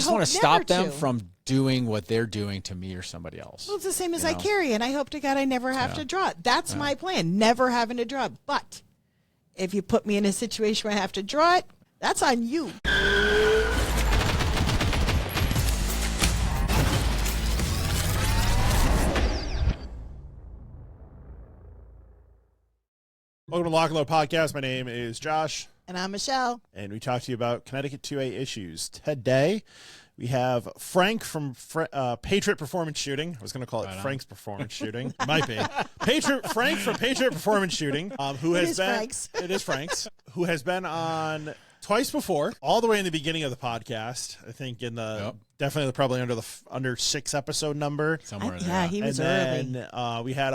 just want to stop them from doing what they're doing to me or somebody else. Well, it's the same as I carry, and I hope to God I never have to draw it. That's my plan, never having to draw it. But if you put me in a situation where I have to draw it, that's on you. Welcome to Lock and Load Podcast. My name is Josh. And I'm Michelle. And we talk to you about Connecticut 2A issues. Today, we have Frank from Patriot Performance Shooting. I was going to call it Frank's Performance Shooting. It might be. Frank from Patriot Performance Shooting, who has been... Frank's. It is Frank's. Who has been on twice before, all the way in the beginning of the podcast. I think in the... Definitely probably under 6 episode number. Somewhere in there. Yeah, he was early. And then we had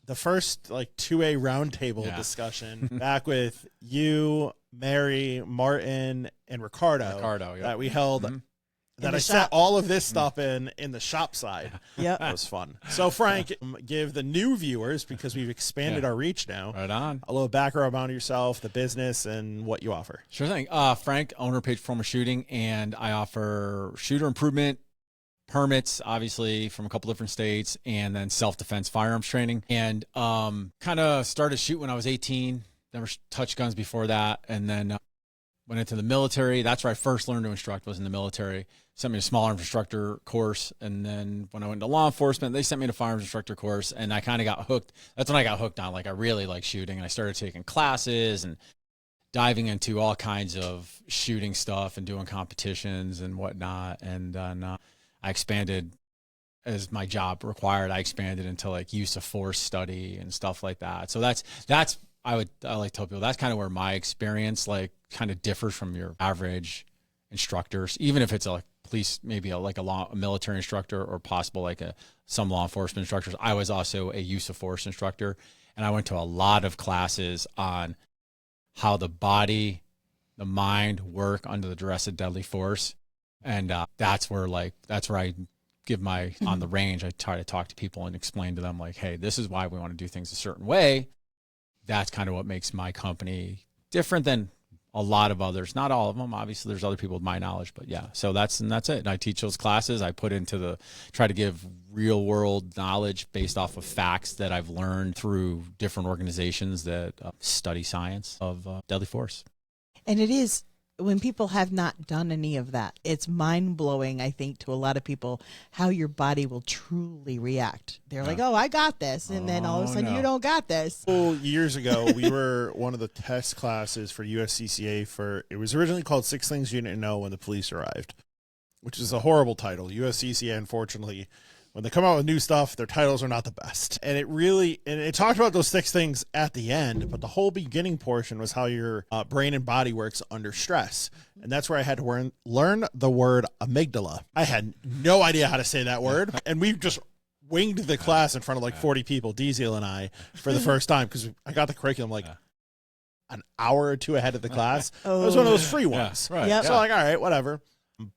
the first 2A roundtable discussion back with you, Mary, Martin, and Ricardo that we held. That I set all of this stuff in the shop side. Yeah, that was fun. So Frank, give the new viewers, because we've expanded our reach now, right on, a little background about yourself, the business, and what you offer. Sure thing. Frank, owner of Patriot Performance Shooting, and I offer shooter improvement permits, obviously, from a couple different states, and then self-defense firearms training. And kind of started shooting when I was 18. Never touched guns before that, and then went into the military. That's where I first learned to instruct, was in the military. Sent me to a small arms instructor course, and then when I went to law enforcement, they sent me to firearms instructor course, and I kind of got hooked. That's when I got hooked on, like, I really like shooting, and I started taking classes and diving into all kinds of shooting stuff and doing competitions and whatnot. And then I expanded as my job required. I expanded into like use of force study and stuff like that. So that's I like to tell people that's kind of where my experience like kind of differs from your average instructors, even if it's a police, maybe a military instructor, or possible like some law enforcement instructors. I was also a use of force instructor, and I went to a lot of classes on how the body, the mind work under the duress of deadly force. And that's where I give my, on the range, I try to talk to people and explain to them like, hey, this is why we want to do things a certain way. That's kind of what makes my company different than a lot of others. Not all of them, obviously. There's other people with my knowledge, but yeah. So that's it. And I teach those classes. I put into try to give real world knowledge based off of facts that I've learned through different organizations that study science of deadly force. And it is, when people have not done any of that, it's mind-blowing, I think, to a lot of people, how your body will truly react. They're like, oh, I got this. And then all of a sudden, you don't got this. Years ago, we were one of the test classes for USCCA it was originally called 6 Things You Didn't Know When the Police Arrived, which is a horrible title. USCCA, unfortunately, when they come out with new stuff, their titles are not the best. And it talked about those 6 things at the end, but the whole beginning portion was how your brain and body works under stress. And that's where I had to learn the word amygdala. I had no idea how to say that word. And we just winged the class in front of like 40 people, Diesel and I, for the first time, because I got the curriculum like an hour or 2 ahead of the class. It was one of those free ones. Yeah, right. Yep. So like, all right, whatever.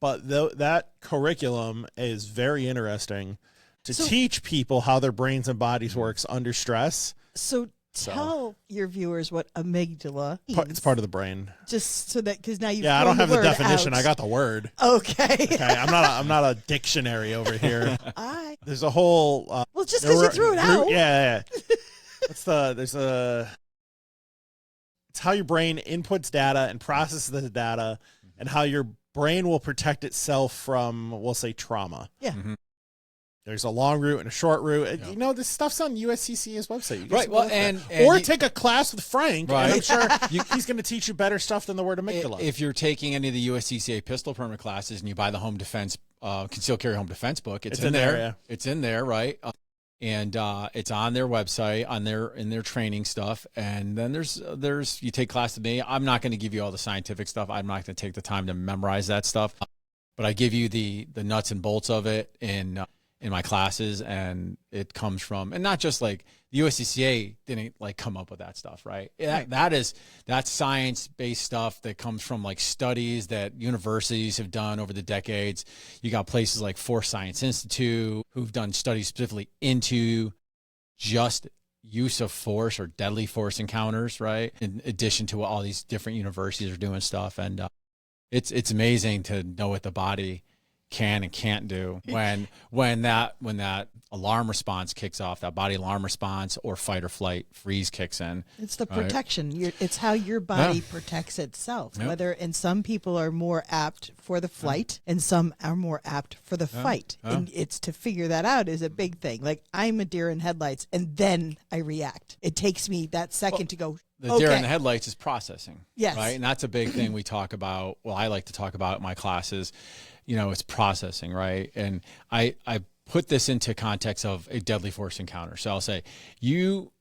But that curriculum is very interesting to teach people how their brains and bodies works under stress. So tell your viewers what amygdala is. It's part of the brain. Just so that, because now you've I don't have the definition. Out. I got the word. Okay. I'm not a dictionary over here. There's a whole. Well, just because you threw it out. Yeah. It's how your brain inputs data and processes the data, and how your brain will protect itself from, we'll say, trauma. Yeah. Mm-hmm. There's a long route and a short route. You know, this stuff's on USCCA's website. Right. Well, and take a class with Frank. Right. And I'm sure he's going to teach you better stuff than the word amygdala. If you're taking any of the USCCA pistol permit classes and you buy the home defense, concealed carry home defense book, it's in there. Yeah. It's in there, right? And it's on their website, in their training stuff. And then there's you take class with me. I'm not going to give you all the scientific stuff. I'm not going to take the time to memorize that stuff. But I give you the nuts and bolts of it in my classes, and it comes from, and not just like the USCCA didn't like come up with that stuff, right? That's science-based stuff that comes from like studies that universities have done over the decades. You got places like Force Science Institute who've done studies specifically into just use of force or deadly force encounters, right? In addition to all these different universities are doing stuff. And it's amazing to know what the body can and can't do when that alarm response kicks off, that body alarm response or fight or flight freeze kicks in. It's the right? protection. It's how your body protects itself. And some people are more apt for the flight and some are more apt for the fight. And it's to figure that out is a big thing. Like I'm a deer in headlights and then I react. It takes me that second to go, the deer in the headlights is processing. Yes. Right. And that's a big thing we talk about. Well, I like to talk about in my classes, it's processing. Right. And I put this into context of a deadly force encounter. So I'll say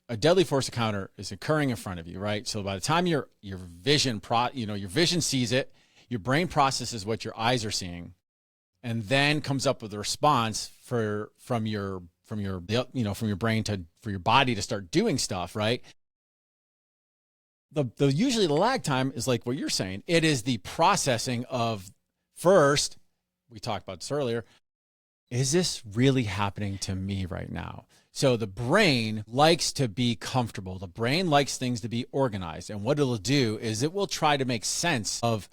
a deadly force encounter is occurring in front of you. Right. So by the time your vision your vision sees it, your brain processes what your eyes are seeing and then comes up with a response from your brain for your body to start doing stuff. Right. Usually the lag time is like what you're saying. It is the processing of first, we talked about this earlier, is this really happening to me right now? So the brain likes to be comfortable. The brain likes things to be organized. And what it'll do is it will try to make sense of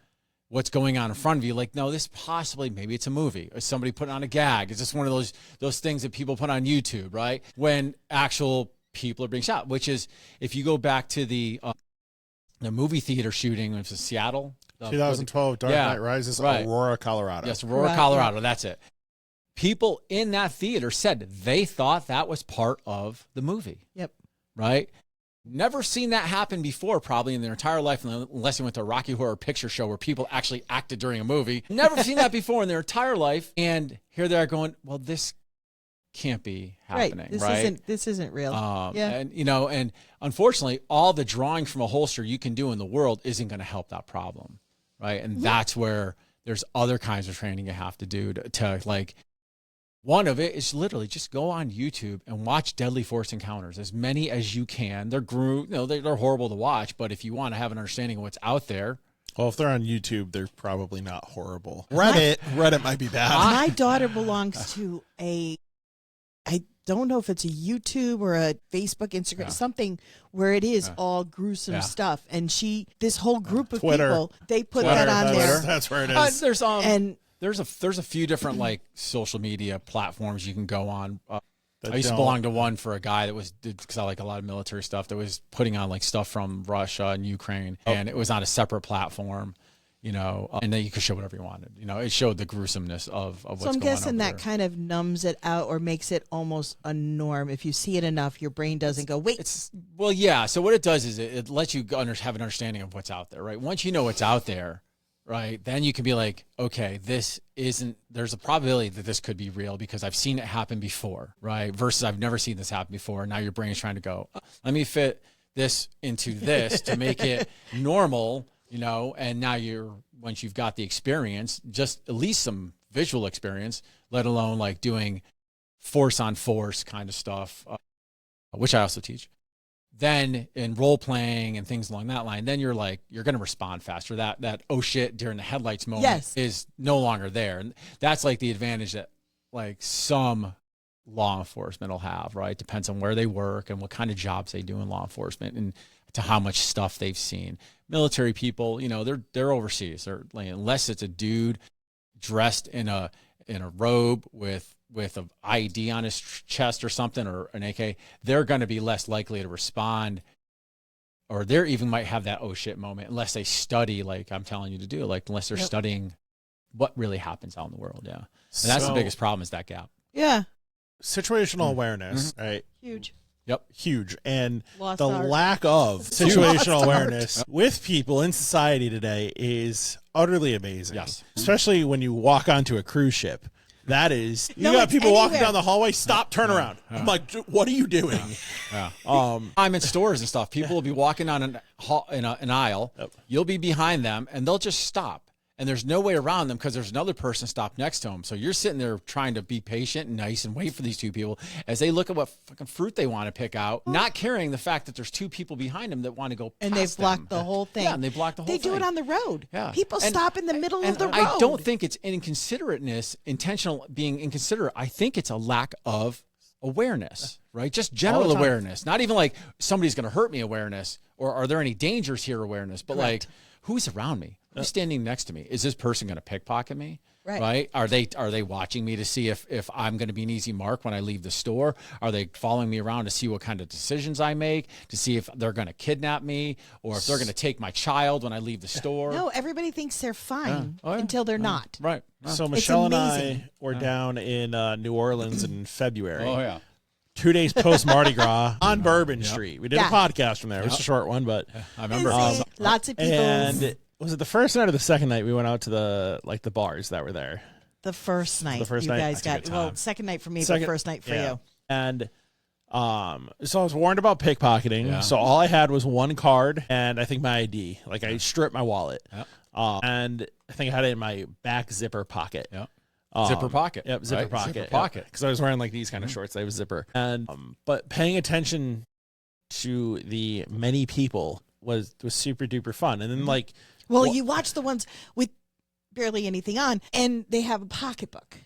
what's going on in front of you. Like, no, this maybe it's a movie. Or somebody putting on a gag. Is this one of those things that people put on YouTube, right? When actual people are being shot, which is, if you go back to the movie theater shooting, which was Seattle. 2012, Dark Knight Rises, right. Aurora, Colorado. Yes, Aurora, Colorado. That's it. People in that theater said they thought that was part of the movie. Yep. Right? Never seen that happen before, probably in their entire life, unless they went to a Rocky Horror Picture Show where people actually acted during a movie. Never seen that before in their entire life. And here they are going, well, this can't be happening, right? This isn't real. And and unfortunately, all the drawing from a holster you can do in the world isn't going to help that problem, right? And that's where there's other kinds of training you have to do to like. One of it is literally just go on YouTube and watch deadly force encounters, as many as you can. They're they're horrible to watch, but if you want to have an understanding of what's out there. Well, if they're on YouTube, they're probably not horrible. Reddit might be bad. My daughter belongs to I don't know if it's a YouTube or a Facebook, Instagram, something where it is all gruesome stuff. And this whole group of people, they put that on there. That's where it is. There's a few different like social media platforms you can go on. I used to belong to one for a guy that because I like a lot of military stuff, that was putting on like stuff from Russia and Ukraine, and it was on a separate platform, and then you could show whatever you wanted. It showed the gruesomeness of what's going on. So I'm guessing that there. kind of numbs it out or makes it almost a norm. If you see it enough, your brain doesn't go, wait. So what it does is it lets you have an understanding of what's out there, right? Once you know what's out there, right, then you can be like, okay, there's a probability that this could be real because I've seen it happen before, right? Versus I've never seen this happen before. Now your brain is trying to go, let me fit this into this to make it normal, and now once you've got the experience, just at least some visual experience, let alone like doing force on force kind of stuff, which I also teach. Then in role playing and things along that line, then you're going to respond faster. That oh shit during the headlights moment is no longer there. And that's like the advantage that like some law enforcement will have, right? Depends on where they work and what kind of jobs they do in law enforcement and to how much stuff they've seen. Military people, they're overseas. They're like, unless it's a dude dressed in a robe with an ID on his chest or something, or an AK, they're going to be less likely to respond, or they even might have that oh shit moment unless they study, like I'm telling you to do, like unless they're studying what really happens out in the world. Yeah. And that's the biggest problem, is that gap. Yeah. Situational awareness, right? Huge. Yep. Huge. And Lost the art. lack of situational awareness with people in society today is utterly amazing. Yes. Especially when you walk onto a cruise ship. That is, you No, got it's people walking anywhere. down the hallway, stop, turn around. I'm like, what are you doing? I'm in stores and stuff. People will be walking on an aisle. Yep. You'll be behind them, and they'll just stop. And there's no way around them because there's another person stopped next to them. So you're sitting there trying to be patient and nice and wait for these two people as they look at what fucking fruit they want to pick out, not caring the fact that there's two people behind them that want to go past And they've blocked the whole thing. Yeah, and they blocked the whole thing. They do it on the road. Yeah. People stop in the middle of the road. I don't think it's inconsiderateness, intentional being inconsiderate. I think it's a lack of awareness, right? Just general awareness. Not even like somebody's going to hurt me awareness, or are there any dangers here awareness, but like who's around me? Who's standing next to me? Is this person going to pickpocket me? Right. Are they watching me to see if I'm going to be an easy mark when I leave the store? Are they following me around to see what kind of decisions I make, to see if they're going to kidnap me or if they're going to take my child when I leave the store? No, everybody thinks they're fine Oh, yeah. until they're not. Right. So Michelle and amazing. I were down in New Orleans in February. Oh, yeah. 2 days post Mardi Gras on Bourbon Street. We did a podcast from there. It was a short one, but I remember. Lots of people. And was it the first night or the second night we went out to the bars that were there? The first night. The first you night? guys That's a good got, time. second night for me, Second- but first night for yeah. you. And so I was warned about pickpocketing. Yeah. So all I had was one card and I think my ID. Like I stripped my wallet. Yep. And I think I had it in my back zipper pocket. Yep. Zipper pocket. Yep, zipper right? pocket. Zipper pocket. Because I was wearing like these kind of shorts. They was zipper. And but paying attention to the many people was super duper fun. And then like Well, you watch the ones with barely anything on, and they have a pocketbook,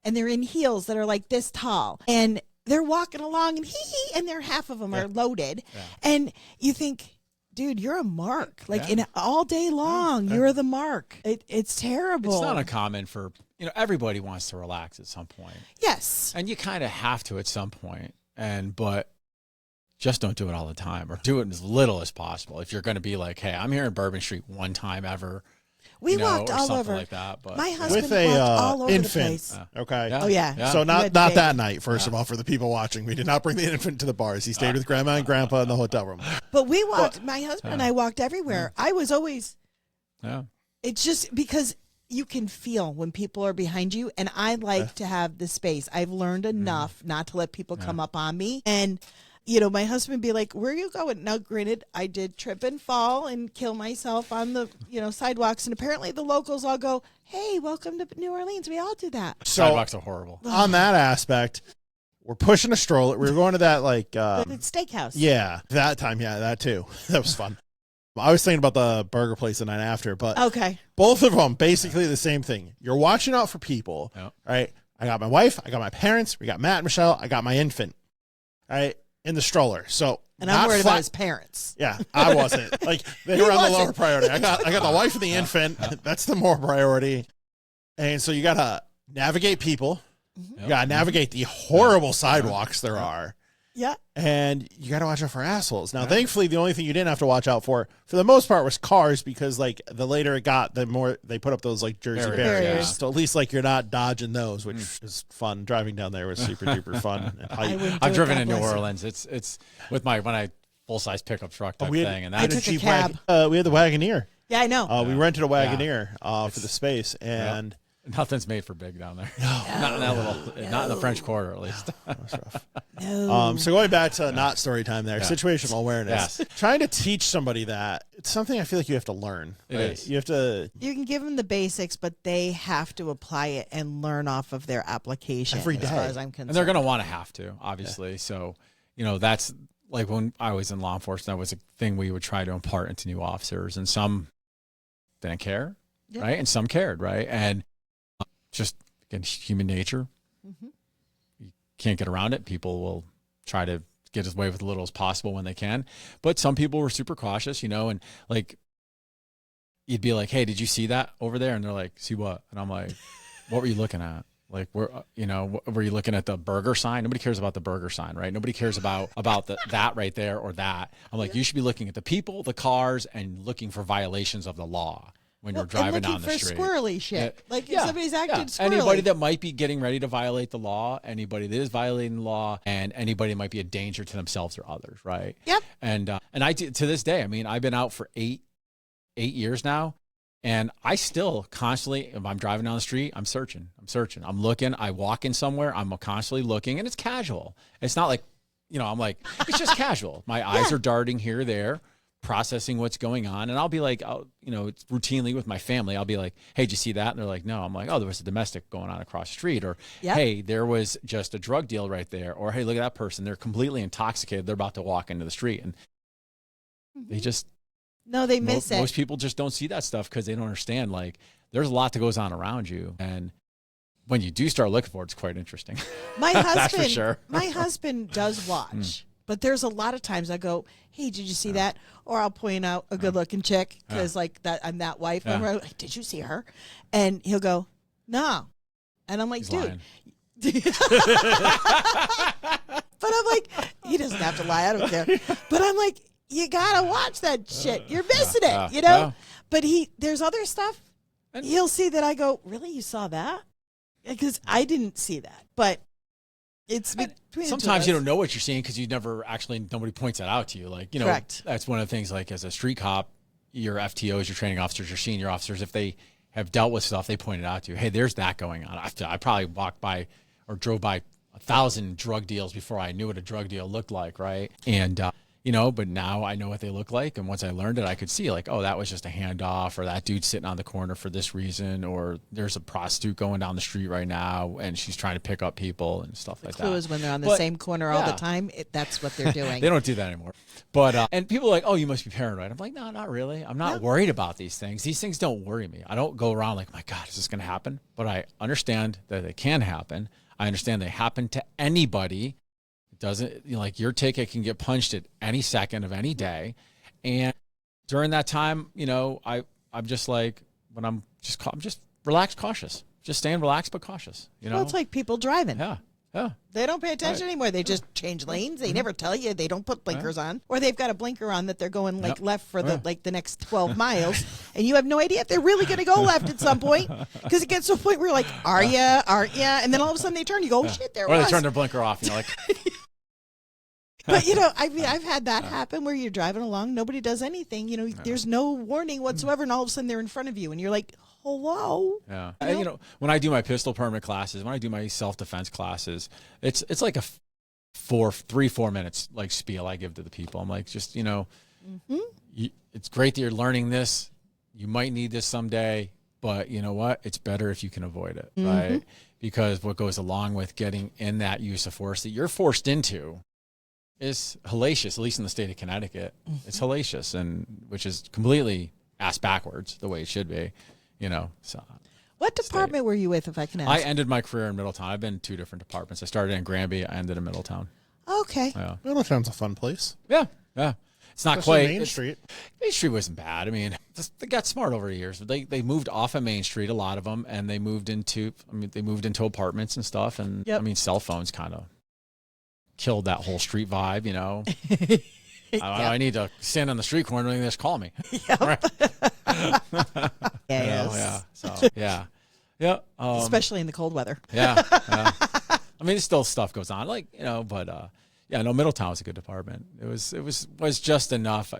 and they're in heels that are like this tall, and they're walking along, and and they're half of them are loaded, and you think, dude, you're a mark. Like in all day long, you're the mark. It's terrible. It's not uncommon for, everybody wants to relax at some point. Yes. And you kind of have to at some point. But just don't do it all the time, or do it as little as possible. If you're going to be like, hey, I'm here in Bourbon Street one time ever. We walked or all something over. like that. But My husband with a walked all over infant. the place. Okay. Yeah. Oh, yeah. Yeah. So You not had not to that night, first of all, for the people watching. We did not bring the infant to the bars. He stayed with grandma and grandpa in the hotel room. But we walked, my husband and I walked everywhere. I was always, it's just because you can feel when people are behind you, and I like to have the space. I've learned enough not to let people come up on me. And, my husband be like, where are you going? Now, granted, I did trip and fall and kill myself on the, sidewalks. And apparently the locals all go, hey, welcome to New Orleans. We all do that. So Sidewalks are horrible. on that aspect, we're pushing a stroller. We were going to that like The steakhouse. yeah, that time, that too. That was fun. I was thinking about the burger place the night after, but Okay. both of them basically the same thing. You're watching out for people, right? I got my wife, I got my parents, we got Matt and Michelle, I got my infant, right, in the stroller. So And I'm worried about his parents. Yeah, I wasn't. Like they were on the lower priority. I got the wife and the infant. That's the more priority. And so you gotta navigate people. You gotta navigate the horrible sidewalks there are. Yeah. And you got to watch out for assholes. Now, thankfully, the only thing you didn't have to watch out for the most part, was cars, because like the later it got, the more they put up those like Jersey barriers. Yeah. So at least like you're not dodging those, which is fun. Driving down there was super duper fun. And I wouldn't do I've it, driven God in New bless him. Orleans. It's with when I full size pickup truck type we had, thing, and we had that a took a Jeep cab. we had the Wagoneer. Yeah, I know. We rented a Wagoneer for the space, and nothing's made for big down there. Not in that little, not in the French Quarter, at least. that was rough. No. So going back to not story time there, situational awareness. Yes. Trying to teach somebody that, it's something I feel like you have to learn. It Right? is. You have to You can give them the basics, but they have to apply it and learn off of their application. Every as day. far as I'm concerned. And they're going to want to have to, obviously. So, that's like when I was in law enforcement, that was a thing we would try to impart into new officers, and some didn't care, right? And some cared, right? And just, again, human nature. Mhm. You can't get around it. People will try to get away with as little as possible when they can. But some people were super cautious, and like, you'd be like, hey, did you see that over there? And they're like, see what? And I'm like, what were you looking at? Like, were you looking at the burger sign? Nobody cares about the burger sign, right? Nobody cares about that right there or that. I'm like, you should be looking at the people, the cars, and looking for violations of the law when you're driving and down the looking street. for squirrely shit. Like if somebody's acting squirrely. Anybody that might be getting ready to violate the law, anybody that is violating the law, and anybody that might be a danger to themselves or others, right? Yep. And I to this day, I mean, I've been out for eight years now, and I still constantly, if I'm driving down the street, I'm searching, I'm looking, I walk in somewhere, I'm constantly looking, and it's casual. It's not like, I'm like, it's just casual. My eyes are darting here or there, processing what's going on. And I'll be like, it's routinely with my family, I'll be like, hey, did you see that? And they're like, no. I'm like, oh, there was a domestic going on across the street. Or, hey, there was just a drug deal right there. Or, hey, look at that person. They're completely intoxicated. They're about to walk into the street. And they just, no, they miss it. Most people just don't see that stuff because they don't understand. Like, there's a lot that goes on around you. And when you do start looking for it, it's quite interesting. My husband, That's for sure. My husband does watch. But there's a lot of times I go, hey, did you see that? Or I'll point out a good-looking chick because, like, that I'm that wife. I'm like, did you see her? And he'll go, No. And I'm like, He's dude. lying. But I'm like, he doesn't have to lie. I don't care. But I'm like, you gotta watch that shit. You're missing it, you know. Yeah. But there's other stuff. He'll see that I go, really? You saw that? Because I didn't see that. But it's between sometimes you don't know what you're seeing because nobody points that out to you. Like, you know, Correct. That's one of the things. Like as a street cop, your FTOs, your training officers, your senior officers, if they have dealt with stuff, they point it out to you. Hey, there's that going on. I probably walked by or drove by 1,000 drug deals before I knew what a drug deal looked like, right? And you know, but now I know what they look like. And once I learned it, I could see like, oh, that was just a handoff, or that dude's sitting on the corner for this reason, or there's a prostitute going down the street right now and she's trying to pick up people and stuff like that. The clue is when they're on the same corner all the time, that's what they're doing. They don't do that anymore. But and people are like, oh, you must be paranoid. I'm like, no, not really. I'm not worried about these things. These things don't worry me. I don't go around like, my God, is this going to happen? But I understand that they can happen. I understand they happen to anybody. Doesn't, you know, like your ticket can get punched at any second of any day. And during that time, you know, I'm just like, when I'm just relaxed, cautious, just staying relaxed, but cautious, you know. Well, it's like people driving. Yeah. They don't pay attention anymore. They just change lanes. They never tell you. They don't put blinkers on, or they've got a blinker on that they're going like left for the next 12 miles, and you have no idea if they're really going to go left at some point, because it gets to a point where you're like, are you? Aren't you? And then all of a sudden they turn. You go, oh, shit, there it Or was. they turn their blinker off, you know, like. But, you know, I mean, I've had that happen where you're driving along, nobody does anything, you know, there's no warning whatsoever, and all of a sudden they're in front of you, and you're like, hello? Yeah. You know? When I do my pistol permit classes, when I do my self-defense classes, it's like a 4 minutes like spiel I give to the people. I'm like, just, you know, it's great that you're learning this. You might need this someday, but you know what? It's better if you can avoid it, right? Because what goes along with getting in that use of force that you're forced into is hellacious, at least in the state of Connecticut. It's hellacious, and which is completely ass backwards the way it should be, you know. So, what department were you with, if I can ask? I ended my career in Middletown. I've been in 2 different departments. I started in Granby. I ended in Middletown. Okay. Yeah. Middletown's a fun place. Yeah. It's not Especially quite Main Street. Main Street wasn't bad. I mean, they got smart over the years. They moved off of Main Street, a lot of them, and they moved into apartments and stuff. And I mean, cell phones kind of killed that whole street vibe, you know. I need to stand on the street corner and just call me. Right? Yes. Yeah. Especially in the cold weather. Yeah. I mean, still stuff goes on, like, you know, but Middletown was a good department. It was just enough.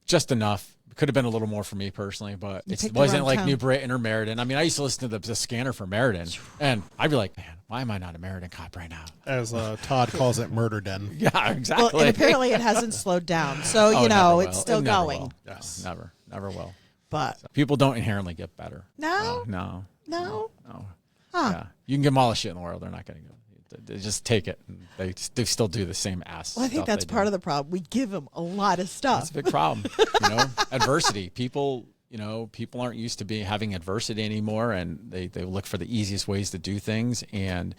Just enough. It could have been a little more for me personally, but it wasn't like New Britain or Meriden. I mean, I used to listen to the scanner for Meriden, and I'd be like, man, why am I not a Meriden cop right now? As Todd calls it, murder den. Yeah, exactly. Well, and apparently it hasn't slowed down. So, you know, it's still going. Will. Yes. Never will. But people don't inherently get better. No. No. Huh. Yeah. You can give them all the shit in the world. They're not going to go. They just take it. And they still do the same ass. Well, I think that's part of the problem. We give them a lot of stuff. That's a big problem. You know, adversity. People aren't used to having adversity anymore, and they look for the easiest ways to do things, and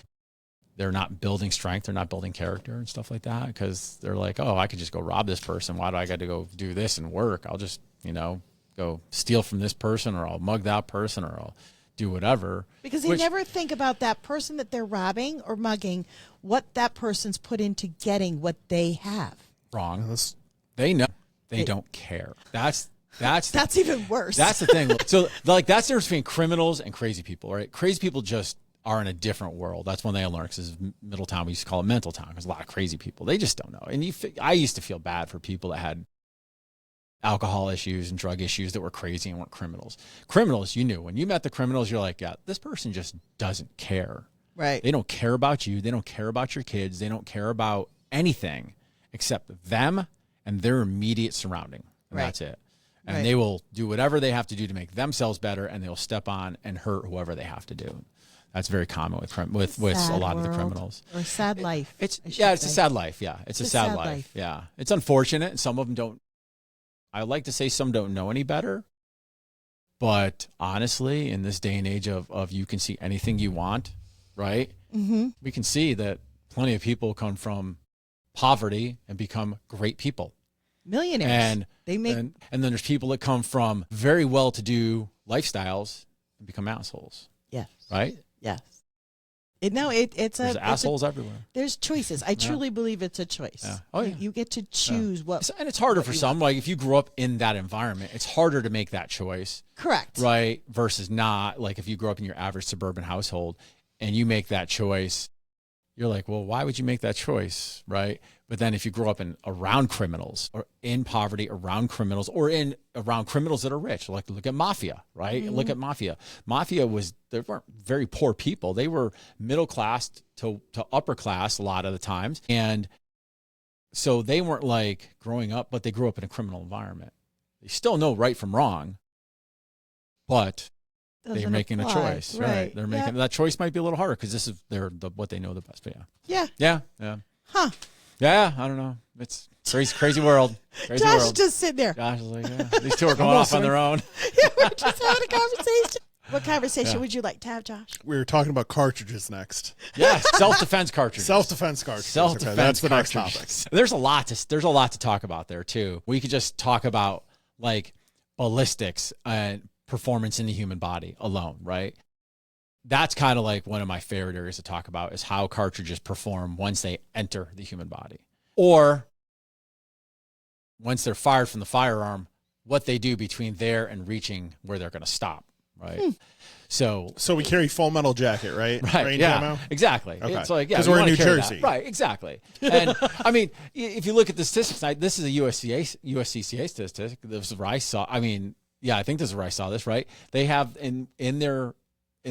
they're not building strength. They're not building character and stuff like that, because they're like, oh, I could just go rob this person. Why do I got to go do this and work? I'll just, you know, go steal from this person, or I'll mug that person, or I'll do whatever. Because they never think about that person that they're robbing or mugging, what that person's put into getting what they have. Wrong. They know. They don't care. That's even worse. That's the thing. So, like, that's the difference between criminals and crazy people, right? Crazy people just are in a different world. That's when they learn, because Middletown, we used to call it mental town, because a lot of crazy people, they just don't know. And I used to feel bad for people that had alcohol issues and drug issues that were crazy and weren't criminals. Criminals, you knew. When you met the criminals, you're like, yeah, this person just doesn't care. Right. They don't care about you. They don't care about your kids. They don't care about anything except them and their immediate surrounding. And that's it. And they will do whatever they have to do to make themselves better, and they'll step on and hurt whoever they have to do. That's very common with a lot of the criminals. Or sad life. It's a sad life. Yeah, it's a sad life. Yeah, it's unfortunate, and some of them don't. I like to say some don't know any better, but honestly, in this day and age of you can see anything you want, right? Mm-hmm. We can see that plenty of people come from poverty and become great people. Millionaires. And then there's people that come from very well-to-do lifestyles and become assholes. Yes. Right? Yes. There's assholes everywhere. There's choices. I truly believe it's a choice. Yeah. Oh, yeah. You get to choose what. And it's harder for some. Like if you grew up in that environment, it's harder to make that choice. Correct. Right? Versus not. Like if you grew up in your average suburban household and you make that choice, you're like, well, why would you make that choice? Right? But then if you grow up around criminals or in poverty around criminals or around criminals that are rich, like look at mafia, right? Mm-hmm. Look at mafia. Mafia they weren't very poor people. They were middle class to upper class a lot of the times. And so they weren't like growing up, but they grew up in a criminal environment. They still know right from wrong, but they're making a choice, right? They're making that choice might be a little harder because this is what they know the best. But yeah. Huh. Yeah, I don't know. It's crazy world. Crazy Josh world. is just sitting there. Josh is like, yeah, these two are going off on their own. Yeah, we're just having a conversation. What conversation would you like to have, Josh? We were talking about cartridges next. Yeah, self-defense cartridges. Self-defense cartridges. Self-defense. Okay, that's the next cartridges. topic. There's a lot to talk about there too. We could just talk about like ballistics and performance in the human body alone, right? That's kind of like one of my favorite areas to talk about is how cartridges perform once they enter the human body. Or once they're fired from the firearm, what they do between there and reaching where they're going to stop, right? So we carry full metal jacket, right? Right, Rain yeah, camo? exactly. Okay. It's like, yeah, because we we're in wanna New carry Jersey. that. Right, exactly. And I mean, if you look at the statistics, this is a USCCA statistic. This is where I saw, I think this is where I saw this, right? They have in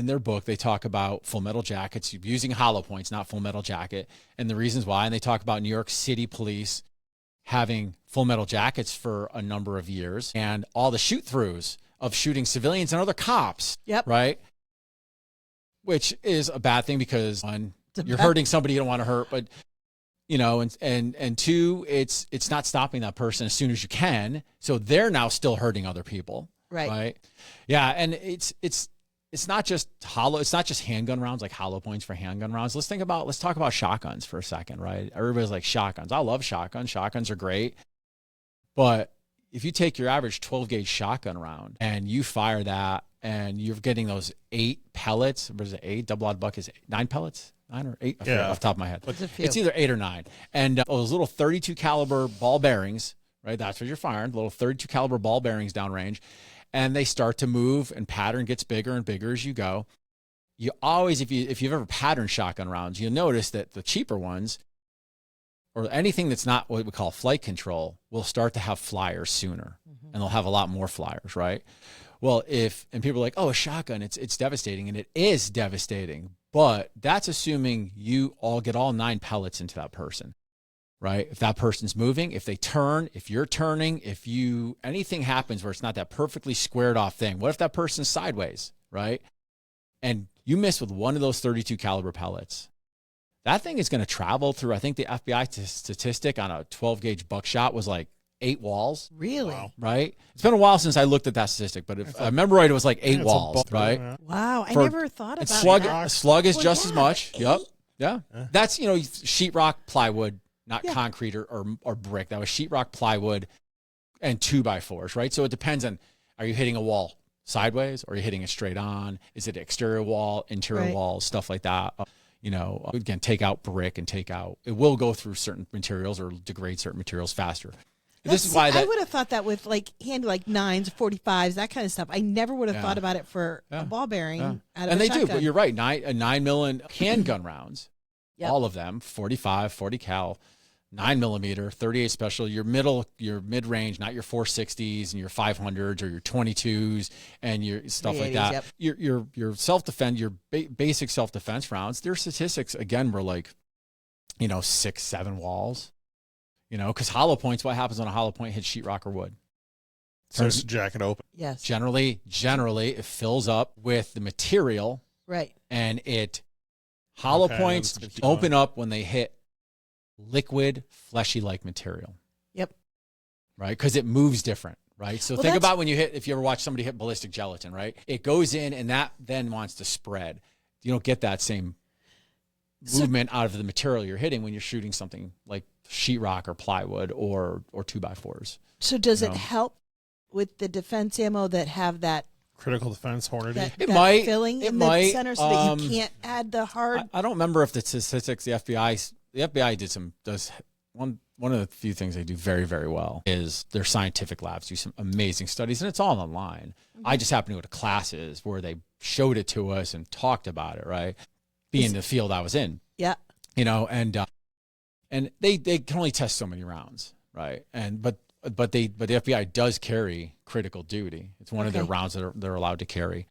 their book, they talk about full metal jackets using hollow points, not full metal jacket, and the reasons why. And they talk about New York City police having full metal jackets for a number of years and all the shoot-throughs of shooting civilians and other cops. Yep. Right? Which is a bad thing because one, you're hurting somebody you don't want to hurt, but and two, it's not stopping that person as soon as you can. So they're now still hurting other people. Right. Yeah. And it's not just handgun rounds, like hollow points for handgun rounds. Let's talk about shotguns for a second, right? Everybody's like shotguns. I love shotguns. Shotguns are great. But if you take your average 12 gauge shotgun round and you fire that and you're getting those 8 pellets, what is it? 8 double-aught buck is 9 pellets? 9 or 8? I forget off the top of my head. It's either 8 or 9. And those little 32 caliber ball bearings, right? That's what you're firing. Little 32 caliber ball bearings downrange. And they start to move and pattern gets bigger and bigger as you go. You always, if you've ever patterned shotgun rounds, you'll notice that the cheaper ones or anything that's not what we call flight control will start to have flyers sooner and they'll have a lot more flyers, right? Well, and people are like, oh, a shotgun, it's devastating. And it is devastating, but that's assuming you get all 9 pellets into that person. Right? If that person's moving, if they turn, if you're turning, anything happens where it's not that perfectly squared off thing. What if that person's sideways, right? And you miss with one of those 32 caliber pellets. That thing is going to travel through, I think the FBI statistic on a 12 gauge buckshot was like 8 walls. Really? Wow. Right? It's been a while since I looked at that statistic, but if I remember right, it was like 8 walls, right? Yeah. Wow. I never thought about that. Slug is just as much. 8? Yep. Yeah. That's, sheetrock, plywood, not concrete or brick. That was sheetrock, plywood, and 2x4s, right? So it depends on, are you hitting a wall sideways or are you hitting it straight on? Is it exterior wall, interior wall, stuff like that? Again, take out brick and it will go through certain materials or degrade certain materials faster. This is why I would have thought that with like 9s, 45s, that kind of stuff. I never would have thought about it for a ball bearing. Out of and a they shotgun. do, but you're right. 9mm handgun rounds, all of them, 45, 40 cal, 9mm, 38 special. Your mid range, not your 460s and your 500s or your 22s and your stuff like that. Yep. Your self defense, your basic self defense rounds. Their statistics again were like, 6, 7 walls. Because hollow points, what happens when a hollow point hits sheetrock or wood? Starts to jack it open. Yes. Generally, it fills up with the material. Right. And hollow points open up when they hit liquid, fleshy-like material. Yep. Right? Because it moves different, right? So think about if you ever watch somebody hit ballistic gelatin, right? It goes in and that then wants to spread. You don't get that same movement out of the material you're hitting when you're shooting something like sheetrock or plywood or 2x4s. So does it help with the defense ammo that have that Critical defense, Hornady. That might. filling It in might. the center so that you can't add the hard. I don't remember if the statistics, the FBI does one of the few things they do very, very well is their scientific labs do some amazing studies, and it's all online. I just happen to go to classes where they showed it to us and talked about it, right? Being the field I was in. Yeah. You know, and they can only test so many rounds, right? But the FBI does carry critical duty. It's one of their rounds that they're allowed to carry.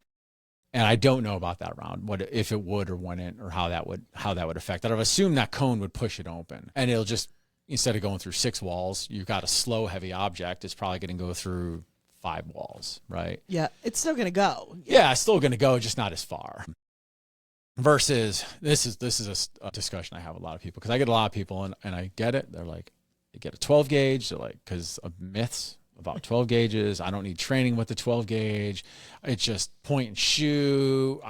And I don't know about that round, what if it would or wouldn't, or how that would affect that. I've assumed that cone would push it open, and it'll just, instead of going through 6 walls, you've got a slow, heavy object. It's probably going to go through 5 walls, right? Yeah, it's still going to go. Yeah, it's still going to go, just not as far. Versus, this is a discussion I have with a lot of people, because I get a lot of people, and I get it. They're like, they get a 12 gauge. They're like, because of myths about 12 gauges. I don't need training with the 12 gauge. It's just point and shoot.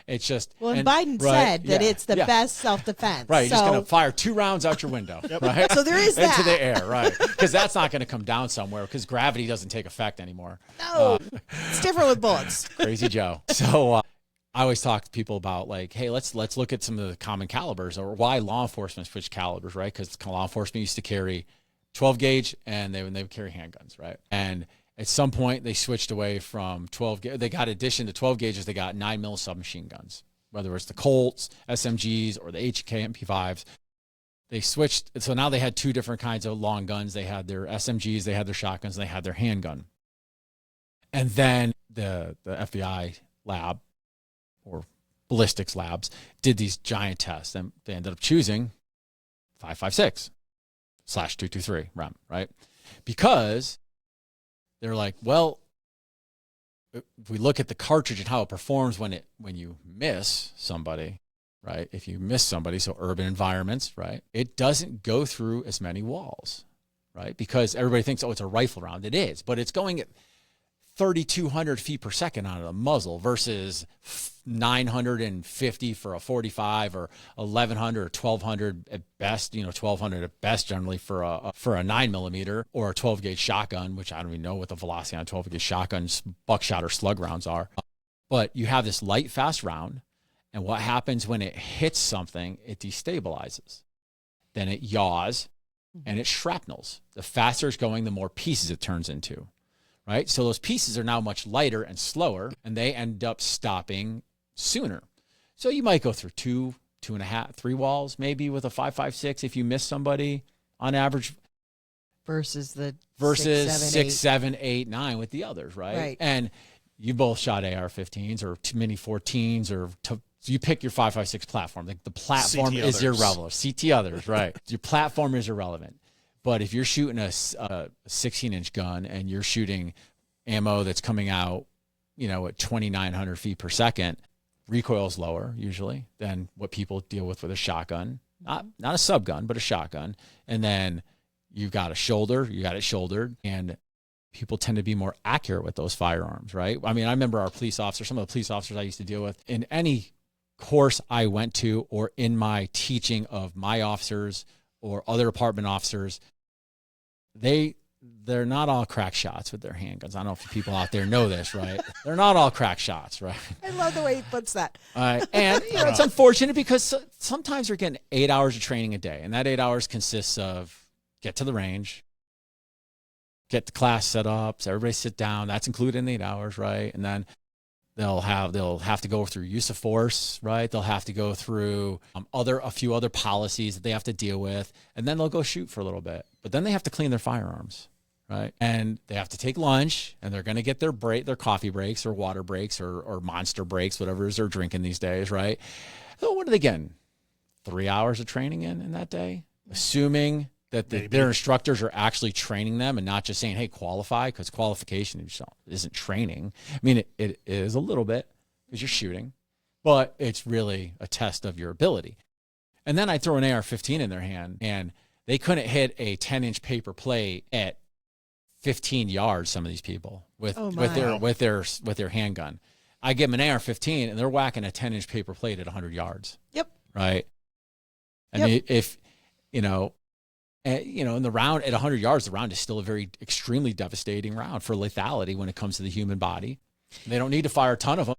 It's just. Well, and Biden said that it's the best self-defense. Right. You're just going to fire 2 rounds out your window. Right. So there is that. Into the air. Right. Because that's not going to come down somewhere, because gravity doesn't take effect anymore. No. It's different with bullets. Crazy Joe. So I always talk to people about, like, hey, let's look at some of the common calibers, or why law enforcement switched calibers, right? Because law enforcement used to carry 12 gauge, and they would carry handguns, right? And at some point they switched away from 12 gauge. They got addition to 12 gauges. They got 9mm submachine guns, whether it's the Colts, SMGs, or the HK MP5s. They switched. So now they had 2 different kinds of long guns. They had their SMGs, they had their shotguns, and they had their handgun. And then the FBI lab, or ballistics labs, did these giant tests, and they ended up choosing 5.56/223 round, right? Because they're like, well, if we look at the cartridge and how it performs when you miss somebody, right? If you miss somebody, so urban environments, right? It doesn't go through as many walls, right? Because everybody thinks, oh, it's a rifle round. It is, but it's going at 3,200 feet per second out of the muzzle versus 950 for a 45, or 1,100 or 1,200 at best. 1,200 at best generally for a 9mm, or a 12 gauge shotgun, which I don't even know what the velocity on 12 gauge shotguns, buckshot or slug rounds are. But you have this light, fast round, and what happens when it hits something? It destabilizes. Then it yaws, and it shrapnels. The faster it's going, the more pieces it turns into. Right? So those pieces are now much lighter and slower, and they end up stopping sooner. So you might go through 2.5, 3 walls, maybe with a 5.56 if you miss somebody on average. Versus 6, 7, 8, 9 with the others, right? Right. And you both shot AR-15s or Mini 14s, or you pick your 5.56 platform. The platform is irrelevant. CT others, right? Your platform is irrelevant. But if you're shooting a 16-inch gun, and you're shooting ammo that's coming out, at 2,900 feet per second, recoil is lower usually than what people deal with a shotgun. Not a sub gun, but a shotgun. And then you got it shouldered, and people tend to be more accurate with those firearms, right? I mean, I remember our police officers, some of the police officers I used to deal with, in any course I went to, or in my teaching of my officers or other department officers, they're not all crack shots with their handguns. I don't know if people out there know this, right? They're not all crack shots, right? I love the way he puts that. All right. And it's unfortunate, because sometimes we're getting 8 hours of training a day, and that 8 hours consists of get to the range, get the class set up, so everybody sit down. That's included in the 8 hours, right? And then they'll have to go through use of force, right? They'll have to go through a few other policies that they have to deal with, and then they'll go shoot for a little bit. But then they have to clean their firearms, right? And they have to take lunch, and they're going to get their coffee breaks or water breaks or Monster breaks, whatever it is they're drinking these days, right? So what are they getting? 3 hours of training in that day, assuming that their instructors are actually training them and not just saying, hey, qualify, because qualification isn't training. I mean, it is a little bit, because you're shooting, but it's really a test of your ability. And then I throw an AR-15 in their hand, and they couldn't hit a 10-inch paper plate at 15 yards, some of these people, with their handgun. I give them an AR-15, and they're whacking a 10-inch paper plate at 100 yards. Yep. Right? And if, in the round at 100 yards, the round is still a very extremely devastating round for lethality when it comes to the human body. They don't need to fire a ton of them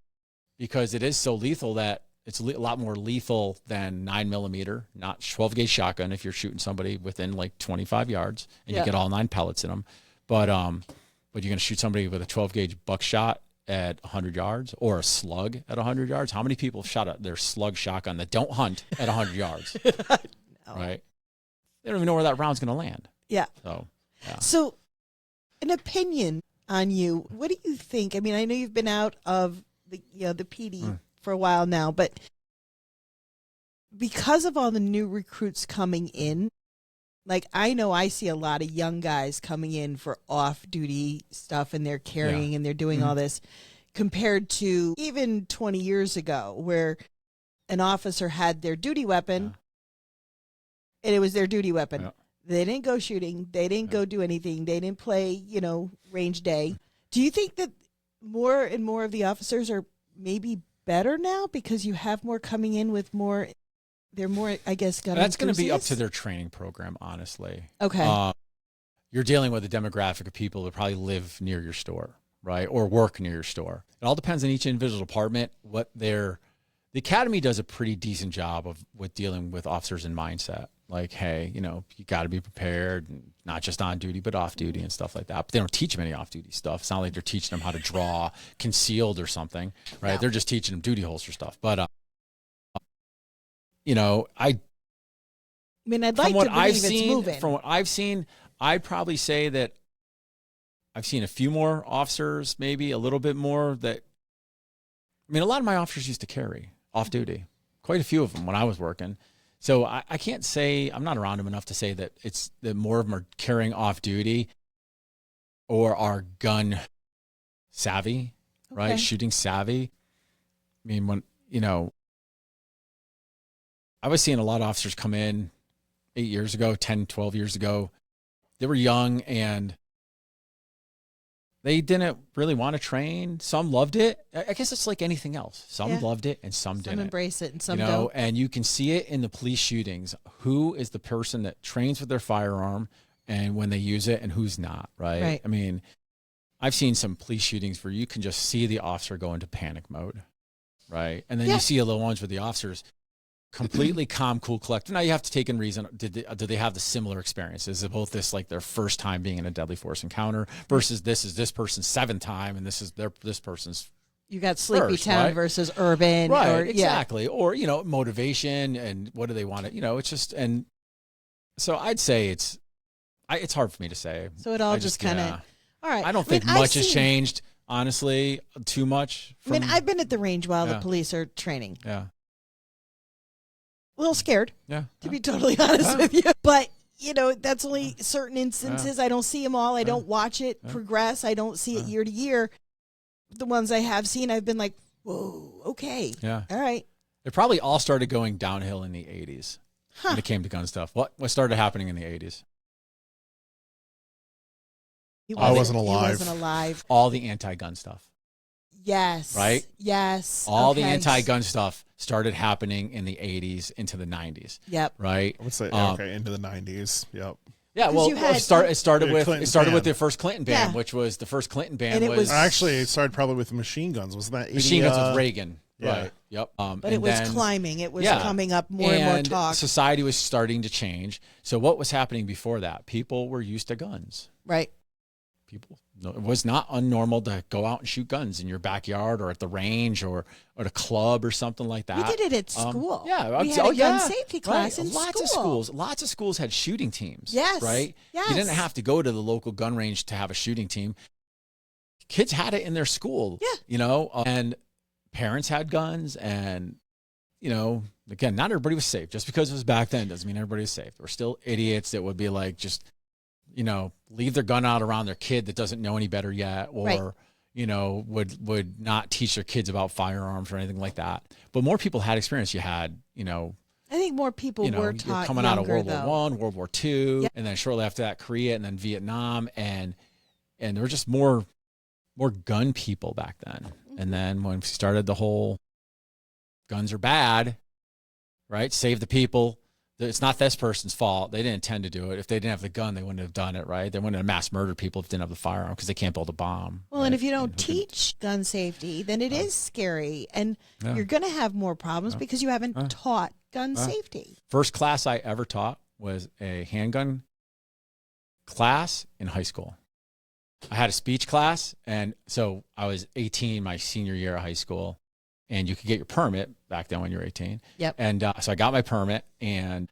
because it is so lethal that it's a lot more lethal than 9mm, not 12 gauge shotgun if you're shooting somebody within like 25 yards and you get all 9 pellets in them. But you're going to shoot somebody with a 12 gauge buckshot at 100 yards or a slug at 100 yards. How many people shot their slug shotgun that don't hunt at 100 yards? No. Right? They don't even know where that round's going to land. Yeah. So, yeah. So, an opinion on you. What do you think? I mean, I know you've been out of the PD for a while now, but because of all the new recruits coming in, like I know I see a lot of young guys coming in for off-duty stuff, and they're carrying and they're doing all this, compared to even 20 years ago where an officer had their duty weapon and it was their duty weapon. Yeah. They didn't go shooting. They didn't go do anything. They didn't play, range day. Do you think that more and more of the officers are maybe better now because you have more coming in with more? They're more, I guess, gun That's going to be up enthusiasts? to their training program, honestly. Okay. You're dealing with a demographic of people that probably live near your store, right, or work near your store. It all depends on each individual department. The academy does a pretty decent job with dealing with officers in mindset. Like, hey, you got to be prepared, not just on duty, but off duty and stuff like that. But they don't teach them any off duty stuff. It's not like they're teaching them how to draw concealed or something, right? No. They're just teaching them duty holster stuff. But, I'd like to believe it's moving. From what I've seen, I'd probably say that I've seen a few more officers, maybe a little bit more a lot of my officers used to carry off duty, quite a few of them when I was working. So I can't say, I'm not around them enough to say that more of them are carrying off duty or are gun savvy, right? Shooting savvy. I mean, I was seeing a lot of officers come in 8 years ago, 10, 12 years ago. They were young and they didn't really want to train. Some loved it. I guess it's like anything else. Some loved it and some didn't. Some embrace it and some don't. And you can see it in the police shootings. Who is the person that trains with their firearm and when they use it and who's not, right? I mean, I've seen some police shootings where you can just see the officer go into panic mode, right? And then you see a little ones where the officers completely calm, cool, collected. Now you have to take in reason, do they have the similar experiences? Is both this like their first time being in a deadly force encounter versus this is this person's 7th time and this is this person's you got Sleepy first, Town right? versus urban. Right, or, exactly. Or, motivation and what do they want to, it's just, and so I'd say it's hard for me to say. So it all just kind of, all right. I don't think much has changed, honestly, too much. I've been at the range while the police are training. Yeah. A little scared, to be totally honest with you. But, that's only certain instances. I don't see them all. I don't watch it progress. I don't see it year to year. The ones I have seen, I've been like, whoa, okay. Yeah. All right. It probably all started going downhill in the 80s when it came to gun stuff. What started happening in the 80s? I wasn't alive. He wasn't alive. All the anti-gun stuff. Yes. Right? Yes. All the anti-gun stuff started happening in the 80s into the 90s. Yep. Right? I would say, into the 90s. Yep. Yeah, well, it started with the first Clinton ban, Yeah. which was the first Clinton ban. And Actually, it started probably with machine guns. Wasn't that 80, machine guns with Reagan? Yeah. Right. Yep. But it was climbing. It was coming up more and more talk. Society was starting to change. So what was happening before that? People were used to guns. Right. It was not unnormal to go out and shoot guns in your backyard or at the range or at a club or something like that. We did it at school. We had a gun safety class in school. Lots of schools had shooting teams. Yes. Right? Yes. You didn't have to go to the local gun range to have a shooting team. Kids had it in their school. Yeah. And parents had guns and, again, not everybody was safe. Just because it was back then doesn't mean everybody was safe. There were still idiots that would be like just leave their gun out around their kid that doesn't know any better yet, or, would not teach their kids about firearms or anything like that. But more people had experience. You had, I think more people were taught coming out of World younger, War I, World War II, and then shortly after that, Korea, and then Vietnam, and there were just more gun people back then. And then when we started the whole guns are bad, right? Save the people. it's not this person's fault. They didn't intend to do it. If they didn't have the gun, they wouldn't have done it, right? They wouldn't have mass murdered people if they didn't have the firearm because they can't build a bomb. Well, right? and if you don't teach gun safety, then it is scary. And you're going to have more problems because you haven't taught gun safety. First class I ever taught was a handgun class in high school. I had a speech class, and so I was 18 my senior year of high school, and you could get your permit back then when you were 18. Yep. And so I got my permit, and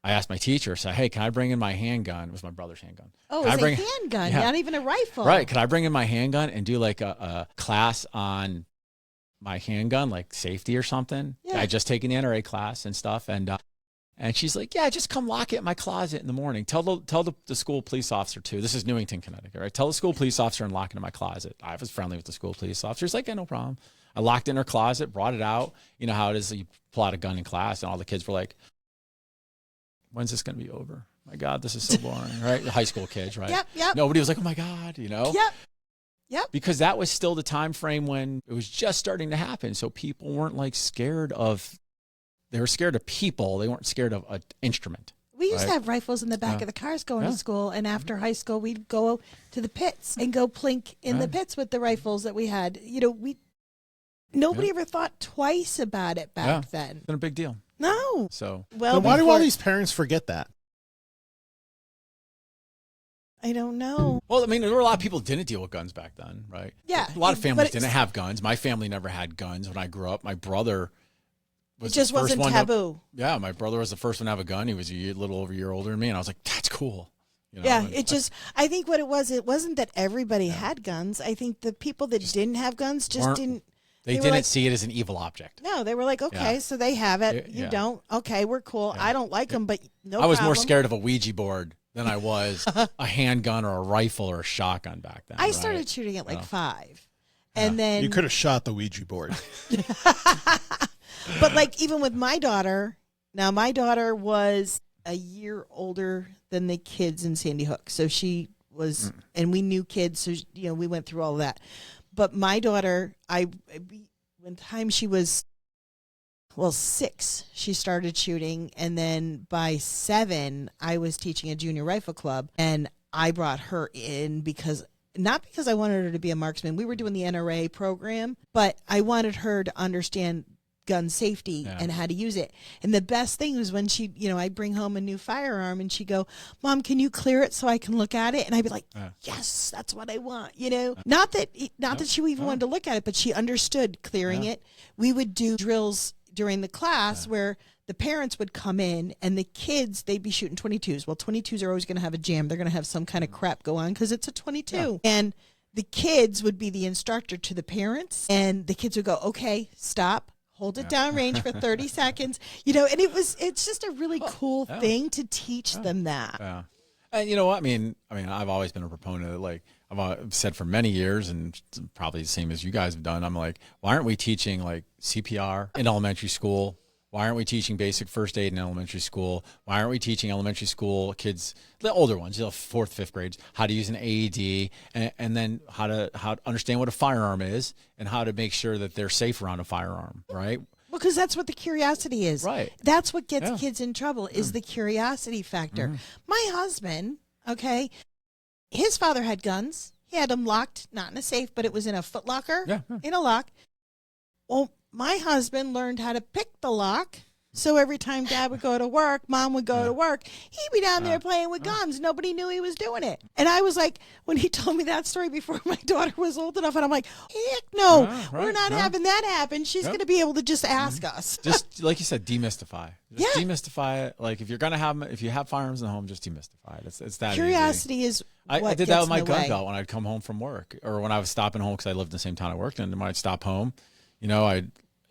I asked my teacher, so, hey, can I bring in my handgun? It was my brother's handgun. Oh, it's a handgun, not even a rifle. Right. Could I bring in my handgun and do like a class on my handgun, like safety or something? Yeah. I just taken the NRA class and stuff, and she's like, yeah, just come lock it in my closet in the morning. Tell the school police officer too. This is Newington, Connecticut, right? Tell the school police officer and lock it in my closet. I was friendly with the school police officer. She's like, yeah, no problem. I locked it in her closet, brought it out. You know how it is, you pull out a gun in class, and all the kids were like, when's this going to be over? My God, this is so boring, right? High school kids, right? Yep. Nobody was like, oh my God, you know? Yep. Because that was still the time frame when it was just starting to happen. So people weren't like scared of, they were scared of people. They weren't scared of an instrument. We used to have rifles in the back of the cars going to school, and after high school, we'd go to the pits and go plink in the pits with the rifles that we had. You know, nobody ever thought twice about it back then. It's been a big deal. No. So, well, why do all these parents forget that? I don't know. Well, I mean, there were a lot of people who didn't deal with guns back then, right? Yeah. A lot of families didn't have guns. My family never had guns when I grew up. My brother was it just the first wasn't taboo. My brother was the first one to have a gun. He was a little over a year older than me, and I was like, that's cool. You know? Yeah, I think what it wasn't that everybody had guns. I think the people that didn't have guns didn't. They didn't see it as an evil object. No, they were like, okay, so they have it. You don't. Okay, we're cool. I don't like them, but no I was problem. more scared of a Ouija board than I was a handgun or a rifle or a shotgun back then. I started shooting at like 5. And then you could have shot the Ouija board. But like even with my daughter, now my daughter was a year older than the kids in Sandy Hook. So she was, and we knew kids. So, we went through all of that. But my daughter, when time she was, 6, she started shooting. And then by 7, I was teaching a junior rifle club. And I brought her in not because I wanted her to be a marksman. We were doing the NRA program, but I wanted her to understand gun safety and how to use it. And the best thing was when she, I bring home a new firearm and she'd go, Mom, can you clear it so I can look at it? And I'd be like, yes, that's what I want. Not that she even wanted to look at it, but she understood clearing it. We would do drills during the class where the parents would come in and the kids, they'd be shooting 22s. Well, 22s are always going to have a jam. They're going to have some kind of crap go on because it's a 22. Yeah. And the kids would be the instructor to the parents, and the kids would go, okay, stop. Hold it down range for 30 seconds, and it's just a really cool thing to teach them that. Yeah. And you know what? I mean, I've always been a proponent of, like, I've said for many years, and probably the same as you guys have done. I'm like, why aren't we teaching like CPR in elementary school? Why aren't we teaching basic first aid in elementary school? Why aren't we teaching elementary school kids, the older ones, 4th, 5th grades, how to use an AED, and then how to understand what a firearm is and how to make sure that they're safe around a firearm, right? Well, because that's what the curiosity is. Right. That's what gets kids in trouble is the curiosity factor. My husband, okay, his father had guns. He had them locked, not in a safe, but it was in a foot locker, in a lock. Well, my husband learned how to pick the lock. So every time Dad would go to work, Mom would go to work, he'd be down there playing with guns. Nobody knew he was doing it. And I was like, when he told me that story before my daughter was old enough, and I'm like, heck no, we're not having that happen. She's going to be able to just ask us. Just like you said, demystify. Just demystify it. Like if you have firearms in the home, just demystify it. It's that curiosity easy. Is I did that with my gun belt when I'd come home from work, or when I was stopping home because I lived in the same town I worked in. And when I'd stop home,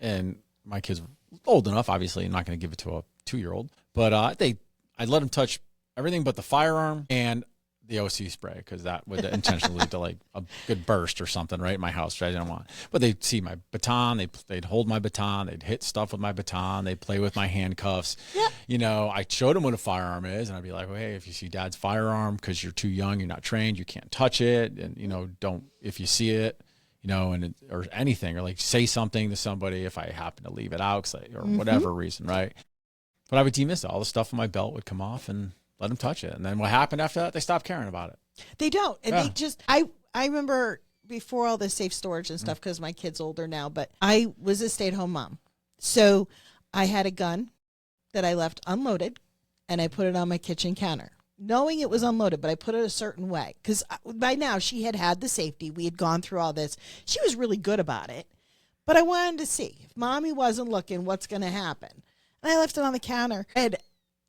and my kids were old enough, obviously. I'm not going to give it to a 2-year-old, but I'd let them touch everything but the firearm and the OC spray, because that would intentionally lead to like a good burst or something, right? In my house, which I didn't want. But they'd see my baton, they'd hold my baton, they'd hit stuff with my baton, they'd play with my handcuffs. Yeah. I showed them what a firearm is, and I'd be like, well, hey, if you see Dad's firearm, because you're too young, you're not trained, you can't touch it, and don't, if you see it, or anything, or like say something to somebody if I happen to leave it out, or whatever reason, right? But I would demist it. All the stuff on my belt would come off and let them touch it. And then what happened after that? They stopped caring about it. They don't. And Yeah. they just, I remember before all this safe storage and stuff, because my kid's older now, but I was a stay-at-home mom. So I had a gun that I left unloaded, and I put it on my kitchen counter, knowing it was unloaded, but I put it a certain way. Because by now she had the safety. We had gone through all this. She was really good about it. But I wanted to see, if Mommy wasn't looking, what's going to happen. And I left it on the counter, and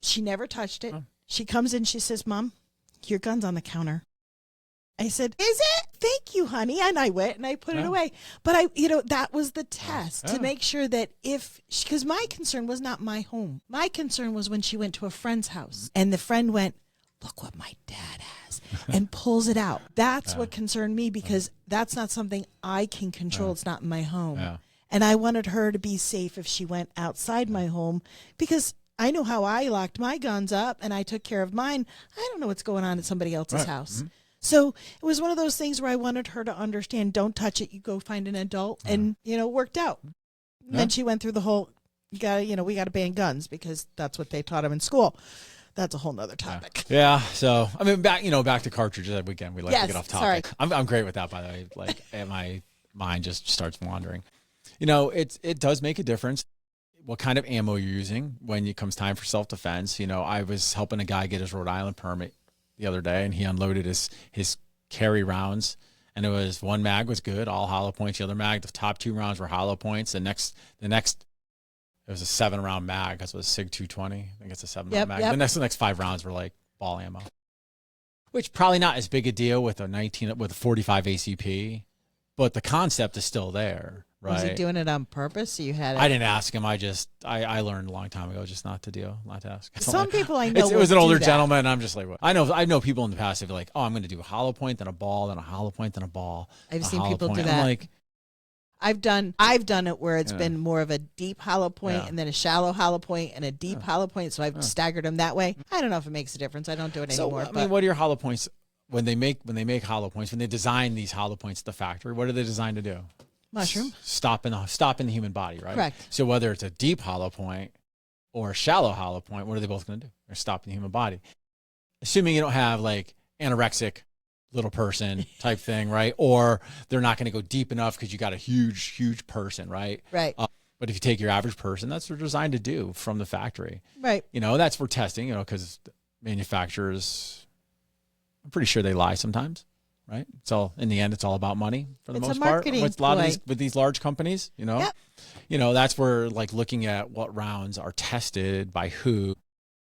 she never touched it. She comes in, she says, Mom, your gun's on the counter. I said, is it? Thank you, honey. And I went and I put it away. But that was the test to make sure that because my concern was not my home. My concern was when she went to a friend's house and the friend went, look what my dad has, and pulls it out. That's what concerned me, because that's not something I can control. It's not in my home. Yeah. And I wanted her to be safe if she went outside my home, because I know how I locked my guns up and I took care of mine. I don't know what's going on at somebody else's house. Mm-hmm. So it was one of those things where I wanted her to understand, don't touch it. You go find an adult, and, it worked out. And then she went through the whole, we got to ban guns because that's what they taught them in school. That's a whole nother topic. Yeah. So, I mean, back to cartridges again. We like to get off topic. Sorry. I'm great with that, by the way. Like, my mind just starts wandering. It does make a difference what kind of ammo you're using when it comes time for self-defense. I was helping a guy get his Rhode Island permit the other day, and he unloaded his carry rounds, and it was one mag was good, all hollow points. The other mag, the top 2 rounds were hollow points. The next it was a 7-round mag, because it was SIG 220. I think it's a 7-round mag. Yep. The next 5 rounds were like ball ammo, which probably not as big a deal with a 45 ACP, but the concept is still there. Right. Was he doing it on purpose? So you had I didn't ask him. I learned a long time ago just not to ask. Some people I know it was an older gentleman, and I'm just like, what? I know people in the past, they'd be like, oh, I'm going to do a hollow point, then a ball, then a hollow point, then a ball. I've seen people do that. I'm like, I've done it where it's been more of a deep hollow point and then a shallow hollow point and a deep hollow point. So I've staggered them that way. I don't know if it makes a difference. I don't do it anymore. I mean, what are your hollow points when they make hollow points? When they design these hollow points at the factory, what are they designed to do? Mushroom. Stop in the human body, right? Correct. So whether it's a deep hollow point or a shallow hollow point, what are they both going to do? They're stopping the human body. Assuming you don't have like anorexic little person type thing, right? Or they're not going to go deep enough because you got a huge person, right? Right. But if you take your average person, that's what they're designed to do from the factory. Right. That's for testing, because manufacturers, I'm pretty sure they lie sometimes. Right. So in the end, it's all about money for the most part. With a lot of these large companies, Yep. That's where like looking at what rounds are tested by who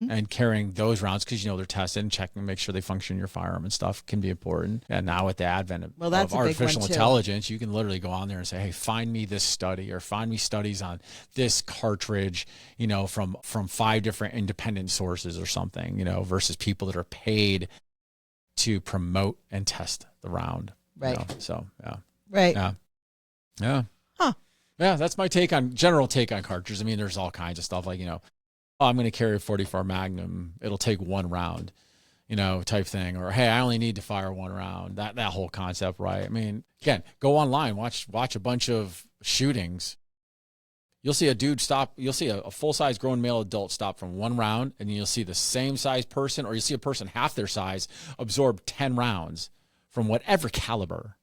and carrying those rounds, because they're tested and checking to make sure they function in your firearm and stuff can be important. And now with the advent of artificial intelligence, you can literally go on there and say, hey, find me this study, or find me studies on this cartridge, from 5 different independent sources or something, versus people that are paid to promote and test the round. Right. So, yeah. Right. Yeah. Yeah. Huh. Yeah, that's my general take on cartridges. I mean, there's all kinds of stuff like, oh, I'm going to carry a 44 Magnum. It'll take 1 round, type thing. Or, hey, I only need to fire 1 round. That whole concept, right? I mean, again, go online, watch a bunch of shootings. You'll see a dude stop. You'll see a full-size grown male adult stop from 1 round, and you'll see the same size person, or you see a person half their size absorb 10 rounds from whatever caliber.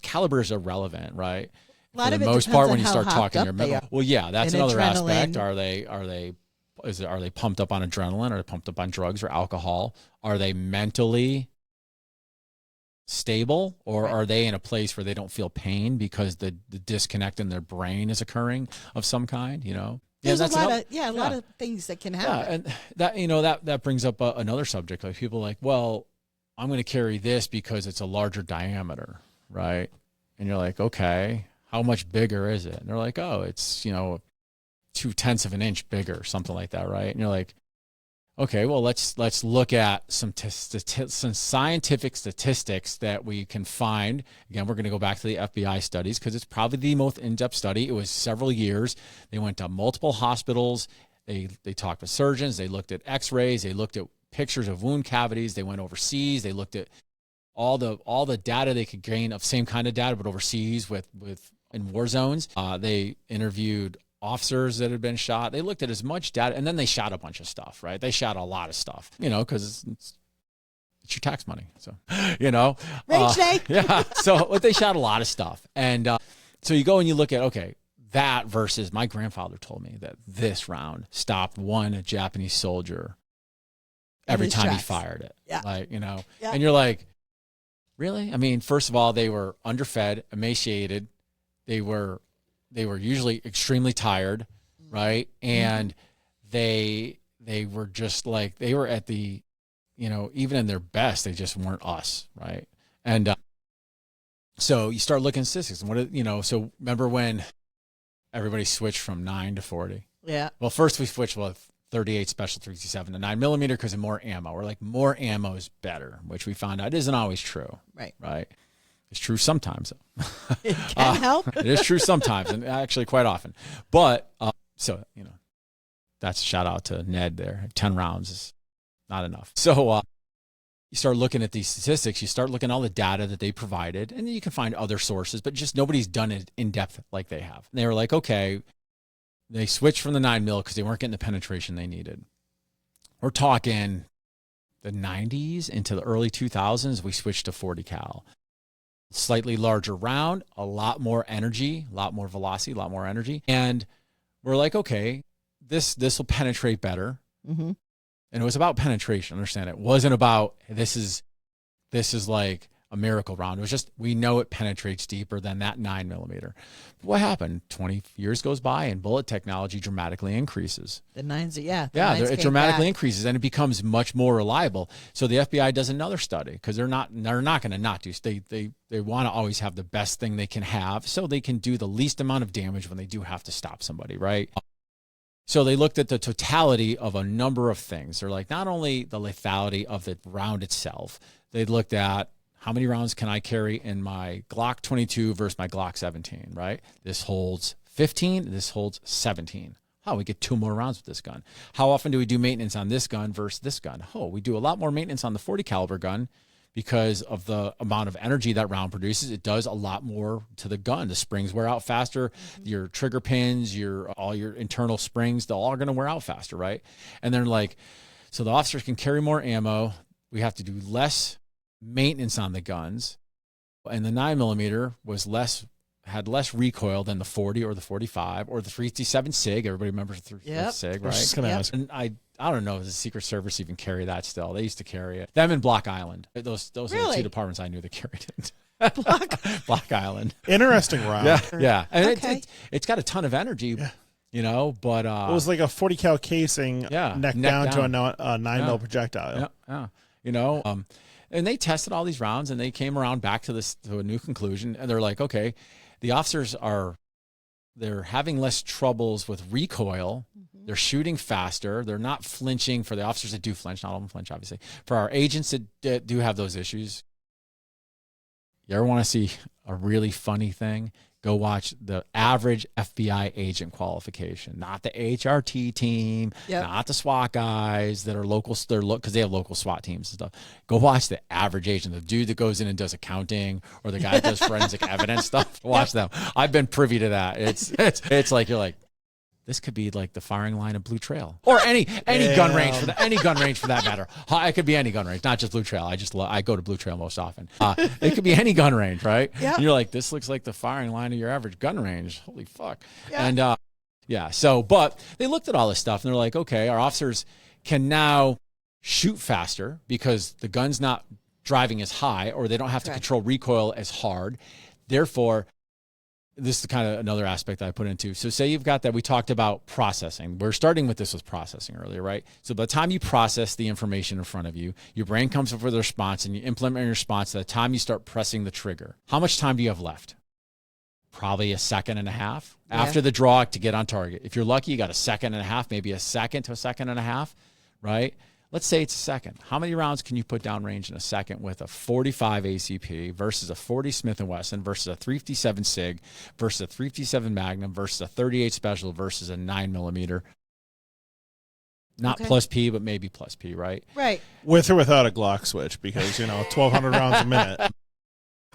Caliber is irrelevant, right? For the most part, when you start talking your mental, well, yeah, that's another adrenaline. aspect. Are they pumped up on adrenaline? Are they pumped up on drugs or alcohol? Are they mentally stable, or are they in a place where they don't feel pain because the disconnect in their brain is occurring of some kind? There's a lot of things that can happen. Yeah, and that brings up another subject. Like people are like, well, I'm going to carry this because it's a larger diameter, right? And you're like, okay, how much bigger is it? And they're like, oh, it's 0.2 of an inch bigger, something like that, right? And you're like, okay, well, let's look at some scientific statistics that we can find. Again, we're going to go back to the FBI studies because it's probably the most in-depth study. It was several years. They went to multiple hospitals. They talked with surgeons. They looked at X-rays. They looked at pictures of wound cavities. They went overseas. They looked at all the data they could gain of same kind of data, but overseas in war zones. They interviewed officers that had been shot. They looked at as much data, and then they shot a bunch of stuff, right? They shot a lot of stuff, because it's your tax money. So, Rage day. Yeah. So they shot a lot of stuff. And so you go and you look at, okay, that versus my grandfather told me that this round stopped one Japanese soldier every time he fired it. Yeah. And you're like, really? I mean, first of all, they were underfed, emaciated. They were usually extremely tired, right? And they were just like, they were at the, even in their best, they just weren't us, right? And so you start looking at statistics, and so remember when everybody switched from 9 to 40? Yeah. Well, first we switched with 38 Special 357 to 9mm because of more ammo. We're like, more ammo is better, which we found out isn't always true. Right. It's true sometimes. It can help. It is true sometimes, and actually quite often. But that's a shout out to Ned there. 10 rounds is not enough. So you start looking at these statistics. You start looking at all the data that they provided, and then you can find other sources, but just nobody's done it in depth like they have. And they were like, okay, they switched from the 9mm because they weren't getting the penetration they needed. We're talking the 90s into the early 2000s. We switched to 40 cal. Slightly larger round, a lot more energy, a lot more velocity, a lot more energy. And we're like, okay, this will penetrate better. Mm-hmm. And it was about penetration. Understand, it wasn't about this is like a miracle round. It was just, we know it penetrates deeper than that 9mm. But what happened? 20 years goes by and bullet technology dramatically increases. The nines, it dramatically increases, and it becomes much more reliable. So the FBI does another study because they're not going to not do. They want to always have the best thing they can have, so they can do the least amount of damage when they do have to stop somebody, right? So they looked at the totality of a number of things. They're like, not only the lethality of the round itself, they looked at how many rounds can I carry in my Glock 22 versus my Glock 17, right? This holds 15, this holds 17. Oh, we get 2 more rounds with this gun. How often do we do maintenance on this gun versus this gun? Oh, we do a lot more maintenance on the 40 caliber gun because of the amount of energy that round produces. It does a lot more to the gun. The springs wear out faster. Mm-hmm. Your trigger pins, all your internal springs, they're all going to wear out faster, right? And they're like, so the officers can carry more ammo. We have to do less maintenance on the guns, and the 9mm had less recoil than the 40 or the 45 or the 357 SIG. Everybody remembers the 357 SIG, right? I was just gonna ask. And I don't know if the Secret Service even carry that still. They used to carry it. Them in Block Island. Those are the 2 departments I knew that carried it. Block Island. Interesting round. Yeah. And it's got a ton of energy. Yeah. But it was like a 40 cal casing, neck down to a 9mm projectile. Yeah. And they tested all these rounds, and they came around back to a new conclusion. And they're like, okay, the officers they're having less troubles with recoil. Mm-hmm. They're shooting faster. They're not flinching. For the officers that do flinch, not all of them flinch, obviously. For our agents that do have those issues, you ever want to see a really funny thing? Go watch the average FBI agent qualification, not the HRT team, not the SWAT guys that are local, because they have local SWAT teams and stuff. Go watch the average agent, the dude that goes in and does accounting, or the guy that does forensic evidence stuff. Watch them. I've been privy to that. It's like, you're like, this could be like the firing line of Blue Trail, or any gun range for that matter. It could be any gun range, not just Blue Trail. I go to Blue Trail most often. It could be any gun range, right? Yeah. And you're like, this looks like the firing line of your average gun range. Holy fuck. Yeah. And So, but they looked at all this stuff, and they're like, okay, our officers can now shoot faster because the gun's not driving as high, or they don't have to control recoil as hard. Therefore, this is kind of another aspect that I put into. So say you've got that, we talked about processing. We're starting with this with processing earlier, right? So by the time you process the information in front of you, your brain comes up with a response, and you implement your response. By the time you start pressing the trigger, how much time do you have left? Probably a second and a half after the draw to get on target. If you're lucky, you got a second and a half, maybe a second to a second and a half, right? Let's say it's a second. How many rounds can you put down range in a second with a 45 ACP versus a 40 Smith & Wesson versus a 357 SIG versus a 357 Magnum versus a 38 Special versus a 9mm? Not plus P, but maybe plus P, right? Right. With or without a Glock switch, because, 1,200 rounds a minute.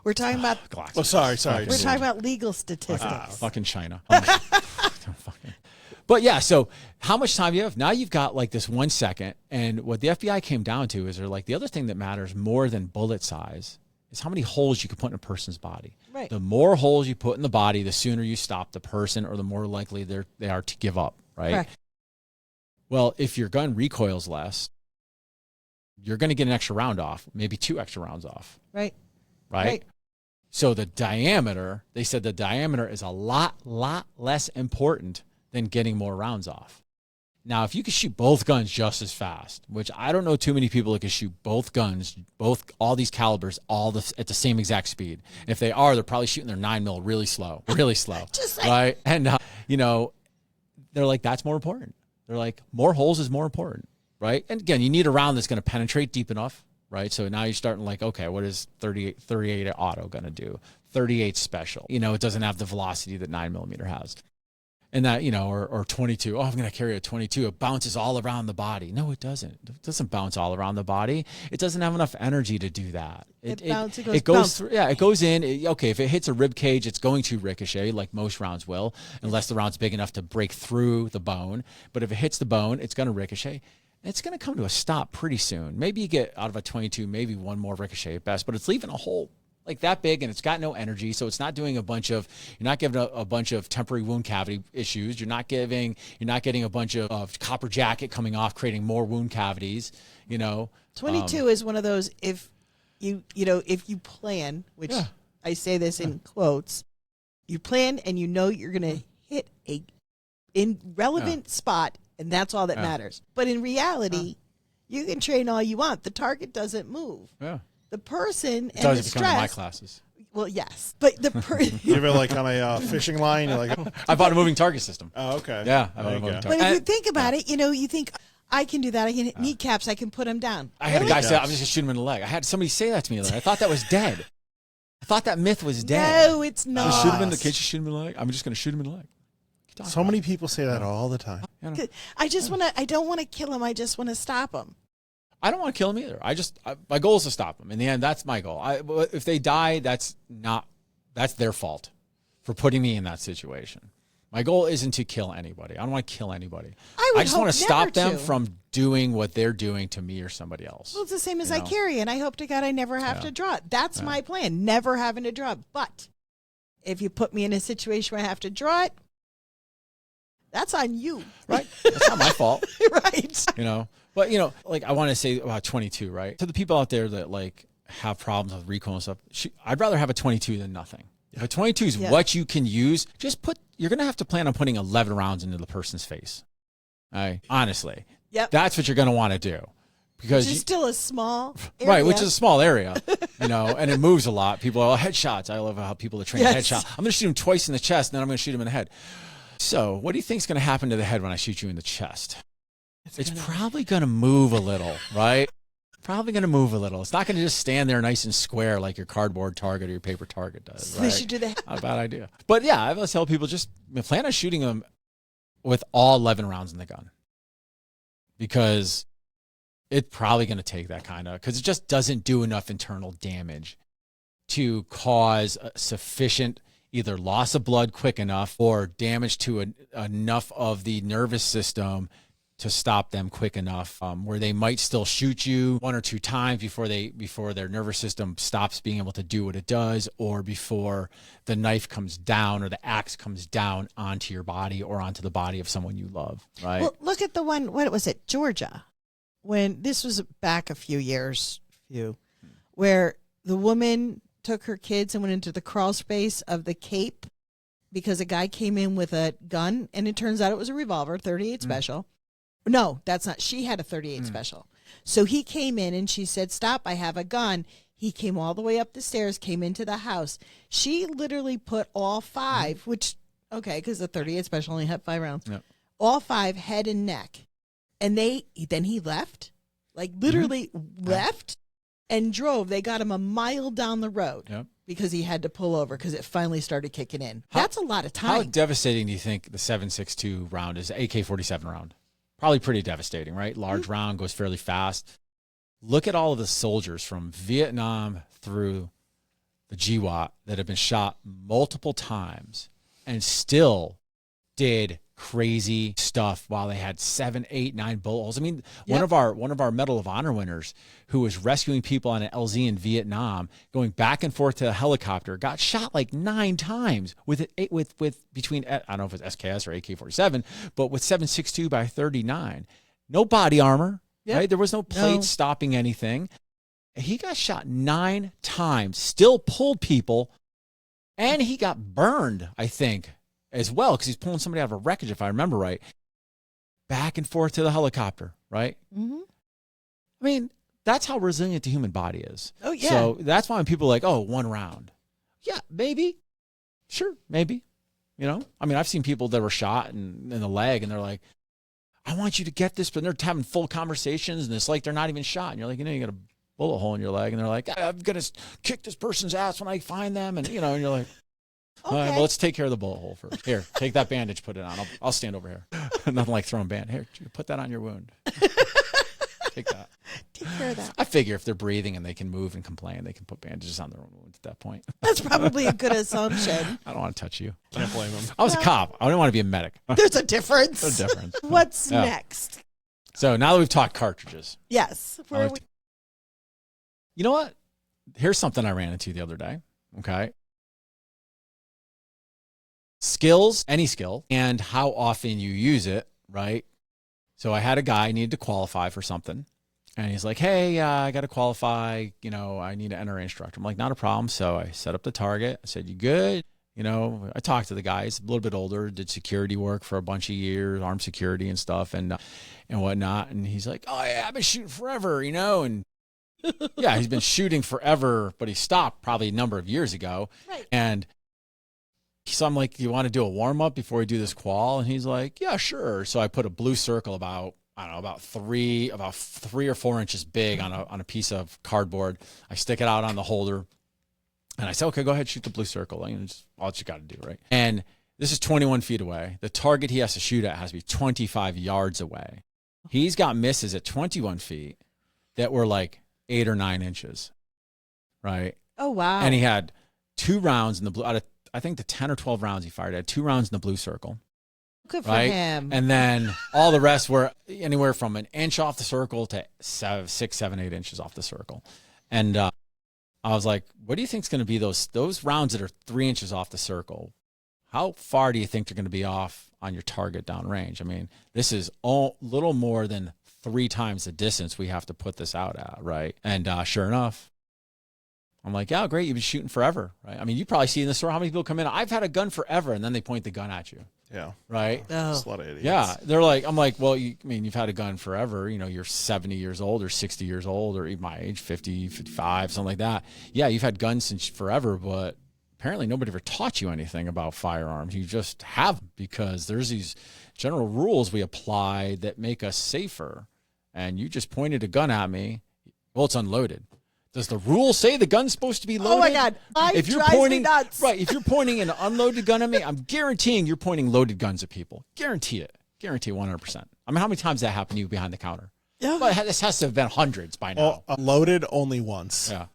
We're talking about... sorry. We're talking about legal statistics. Fucking China. But yeah, so how much time you have? Now you've got like this 1 second. And what the FBI came down to is they're like, the other thing that matters more than bullet size is how many holes you can put in a person's body. Right. The more holes you put in the body, the sooner you stop the person or the more likely they are to give up, right? Correct. Well, if your gun recoils less, you're going to get an extra round off, maybe 2 extra rounds off. Right. Right? So the diameter, they said the diameter is a lot less important than getting more rounds off. Now, if you can shoot both guns just as fast, which I don't know too many people that can shoot both guns, all these calibers, at the same exact speed. And if they are, they're probably shooting their 9mm really slow, Just like, right? And, they're like, that's more important. They're like, more holes is more important, right? And again, you need a round that's going to penetrate deep enough, right? So now you're starting like, okay, what is 38 auto going to do? 38 special. It doesn't have the velocity that 9mm has. And that, or 22. Oh, I'm going to carry a 22. It bounces all around the body. No, it doesn't. It doesn't bounce all around the body. It doesn't have enough energy to do that. It goes through. Yeah, it goes in. Okay, if it hits a rib cage, it's going to ricochet like most rounds will, unless the round's big enough to break through the bone. But if it hits the bone, it's going to ricochet. It's going to come to a stop pretty soon. Maybe you get out of a 22, maybe one more ricochet at best, but it's leaving a hole like that big, and it's got no energy, so it's not doing you're not giving a bunch of temporary wound cavity issues. You're not getting a bunch of copper jacket coming off, creating more wound cavities. 22 is one of those, if you plan, which I say this in quotes, you plan and you're going to hit a relevant spot, and that's all that matters. But in reality, you can train all you want. The target doesn't move. Yeah. The person it and the does if you come to my stress. classes. Well, yes, but the Give it like on a fishing line. You're like, I bought a moving target system. oh, okay. Yeah, I bought a moving target. But if you think about it, you think I can do that. I can hit kneecaps. I can put them down. I had a guy say, I'm just going to shoot him in the leg. I had somebody say that to me. I thought that was dead. I thought that myth was dead. No, it's not. Just shoot him in the. Can't you shoot him in the leg? I'm just going to shoot him in the leg. So many people say that all the time. I don't want to kill him. I just want to stop him. I don't want to kill him either. My goal is to stop them. In the end, that's my goal. If they die, that's their fault for putting me in that situation. My goal isn't to kill anybody. I don't want to kill anybody. I just want to stop them from doing what they're doing to me or somebody else. Well, it's the same as I carry, and I hope to God I never have to draw it. That's my plan, never having to draw it. But if you put me in a situation where I have to draw it, that's on you. Right? That's not my fault. Right. But, I want to say about 22, right? To the people out there that, have problems with recoil and stuff, I'd rather have a 22 than nothing. If a 22 is what you can use, you're going to have to plan on putting 11 rounds into the person's face. Honestly. Yep. That's what you're going to want to do. Because which is still a small area. Right, which is a small area, and it moves a lot. People are headshots. I love how people that train headshot. I'm going to shoot him twice in the chest, and then I'm going to shoot him in the head. So what do you think is going to happen to the head when I shoot you in the chest? It's probably going to move a little, right? Probably going to move a little. It's not going to just stand there nice and square like your cardboard target or your paper target does. Right? They should do that. Not a bad idea. But yeah, I always tell people just plan on shooting them with all 11 rounds in the gun, because it's probably going to take that because it just doesn't do enough internal damage to cause sufficient either loss of blood quick enough or damage to enough of the nervous system to stop them quick enough, where they might still shoot you 1 or 2 times before their nervous system stops being able to do what it does, or before the knife comes down or the axe comes down onto your body or onto the body of someone you love. Right? Well, look at the one. What was it? Georgia, when this was back a few years, where the woman took her kids and went into the crawl space of the Cape because a guy came in with a gun, and it turns out it was a revolver, 38 special. No, that's not. She had a 38 special. So he came in and she said, "Stop, I have a gun." He came all the way up the stairs, came into the house. She literally put all 5, because the 38 special only had 5 rounds, all 5 head and neck. And then he left, literally left and drove. They got him a mile down the road because he had to pull over because it finally started kicking in. That's a lot of time. How devastating do you think the 7.62 round is, AK-47 round? Probably pretty devastating, right? Large round, goes fairly fast. Look at all of the soldiers from Vietnam through the GWAT that have been shot multiple times and still did crazy stuff while they had 7, 8, 9 bullet holes. I mean, Yep. one of our Medal of Honor winners who was rescuing people on an LZ in Vietnam, going back and forth to a helicopter, got shot like 9 times with between, I don't know if it's SKS or AK-47, but with 7.62 by 39. No body armor, Yep. right? There was no plate stopping anything. He got shot 9 times, still pulled people, and he got burned, I think, as well, because he's pulling somebody out of a wreckage, if I remember right. Back and forth to the helicopter, right? Mm-hmm. I mean, that's how resilient the human body is. Oh, yeah. So that's why when people are like, oh, 1 round. Yeah, maybe. Sure, maybe. You know? I mean, I've seen people that were shot in the leg, and they're like, I want you to get this, but they're having full conversations, and it's like they're not even shot. And you're like, you know, you got a bullet hole in your leg, and they're like, I'm going to kick this person's ass when I find them. And, you know, and you're like, all right, well, let's take care of the bullet hole first. Here, take that bandage, put it on. I'll stand over here. Nothing like throwing band. Here, put that on your wound. Take that. Take care of that. I figure if they're breathing and they can move and complain, they can put bandages on their own wounds at that point. That's probably a good assumption. I don't want to touch you. Can't blame them. I was a cop. I didn't want to be a medic. There's a difference. There's a difference. What's Yeah. next? So now that we've talked cartridges, Yes. Where are we? you know what? Here's something I ran into the other day. Okay. Skills, any skill, and how often you use it, right? So I had a guy needed to qualify for something, and he's like, hey, I got to qualify. You know, I need an NRA instructor. I'm like, not a problem. So I set up the target. I said, you good? You know, I talked to the guy. He's a little bit older, did security work for a bunch of years, armed security and stuff and whatnot. And he's like, oh, yeah, I've been shooting forever, you know, and yeah, he's been shooting forever, but he stopped probably a number of years ago. Right. And so I'm like, do you want to do a warm up before we do this qual? And he's like, yeah, sure. So I put a blue circle about 3 or 4 inches big on a piece of cardboard. I stick it out on the holder, and I said, okay, go ahead, shoot the blue circle. And it's all that you got to do, right? And this is 21 feet away. The target he has to shoot at has to be 25 yards away. He's got misses at 21 feet that were like 8 or 9 inches, right? Oh, wow. And he had 2 rounds in the blue, out of, I think the 10 or 12 rounds he fired, he had 2 rounds in the blue circle. Good for right? him. And then all the rest were anywhere from an inch off the circle to 6, 7, 8 inches off the circle. And I was like, what do you think is going to be those rounds that are 3 inches off the circle? How far do you think they're going to be off on your target downrange? I mean, this is a little more than 3 times the distance we have to put this out at, right? And sure enough, I'm like, yeah, great. You've been shooting forever, right? I mean, you probably see in the store how many people come in. I've had a gun forever, and then they point the gun at you. Yeah. Right. Just a lot of idiots. Yeah. They're like, I'm like, well, you've had a gun forever. You know, you're 70 years old or 60 years old or even my age, 50, 55, something like that. Yeah. You've had guns since forever, but apparently nobody ever taught you anything about firearms. You just have, because there's these general rules we apply that make us safer. And you just pointed a gun at me. Well, it's unloaded. Does the rule say the gun's supposed to be loaded? Oh my God! If you're drives pointing, me nuts. right? If you're pointing an unloaded gun at me, I'm guaranteeing you're pointing loaded guns at people. Guarantee it. Guarantee 100%. I mean, how many times that happened to you behind the counter? Yeah. Well, this has to have been hundreds by now. Loaded only once. Yeah.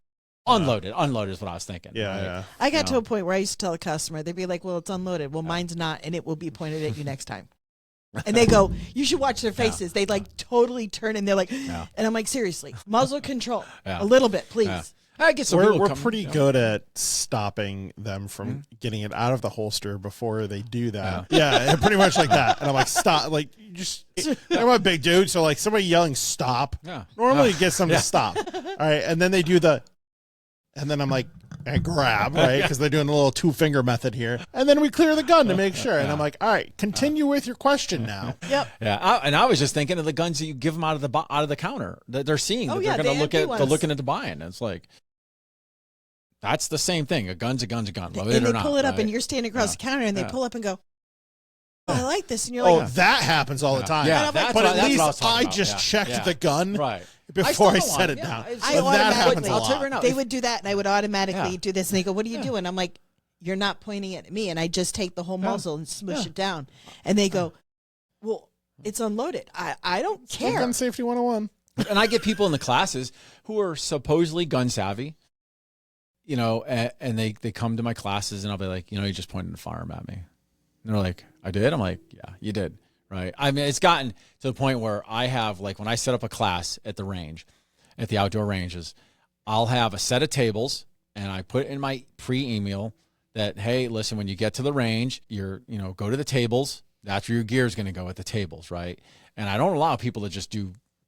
Unloaded. Unloaded is what I was thinking. Yeah, right? yeah. I got to a point where I used to tell a customer, they'd be like, well, it's unloaded. Well, mine's not, and it will be pointed at you next time. And they go, you should watch their faces. They like totally turn and they're like, and I'm like, seriously, muzzle control a little bit, please. Yeah. I get some We're pretty good at stopping them from getting it out of the holster before they do that. Yeah, pretty much like that. And I'm like, stop. Like, you just, I'm a big dude. So, like, somebody yelling stop normally gets them to stop. All right. And then they do and then I'm like, I grab, right? Because they're doing a little 2-finger method here. And then we clear the gun to make sure. And I'm like, all right, continue with your question now. Yep. Yeah. And I was just thinking of the guns that you give them out of the counter that they're seeing, that they're going to look at, they're looking into buying. And it's like, that's the same thing. A gun's a gun's a gun. Loaded and they or not, pull it up, right? and you're standing across the counter, and they pull up and go, oh, I like this. And you're like, that happens all the time. Yeah, but at least I just checked the gun before I set it down. That happens a lot. They would do that, and I would automatically do this. And they go, what are you doing? I'm like, you're not pointing it at me. And I just take the whole muzzle and smush it down. And they go, well, it's unloaded. I don't care. Gun safety 101. And I get people in the classes who are supposedly gun savvy, you know, and they come to my classes, and I'll be like, you know, you just pointed a firearm at me. And they're like, I did? I'm like, yeah, you did. Right. I mean, it's gotten to the point where I have, like, when I set up a class at the range, at the outdoor ranges, I'll have a set of tables and I put in my pre-email that, hey, listen, when you get to the range, go to the tables. That's where your gear is going to go, at the tables. Right. And I don't allow people to just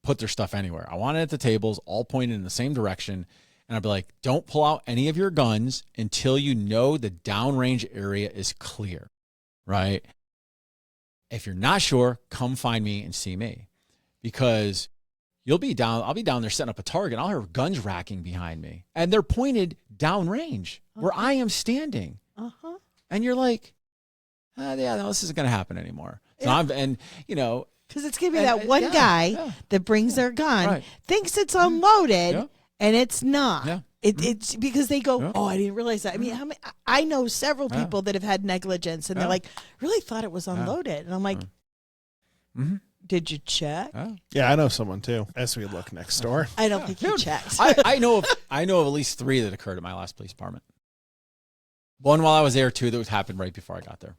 put their stuff anywhere. I want it at the tables, all pointed in the same direction. And I'd be like, don't pull out any of your guns until you know the downrange area is clear. Right. If you're not sure, come find me and see me, because I'll be down there setting up a target. I'll hear guns racking behind me, and they're pointed downrange where I am standing. Uh-huh. And you're like, yeah, no, this isn't going to happen anymore. So Yeah. Because it's going to be that one guy that brings their gun, thinks it's unloaded, and it's not. Yeah. It's because they go, oh, I didn't realize that. I mean, I know several people that have had negligence, and they're like, really thought it was unloaded. And I'm like, did you check? Yeah, I know someone too. As we look next door. I don't think you checked. I know of at least 3 that occurred at my last police department. One while I was there, 2 that happened right before I got there.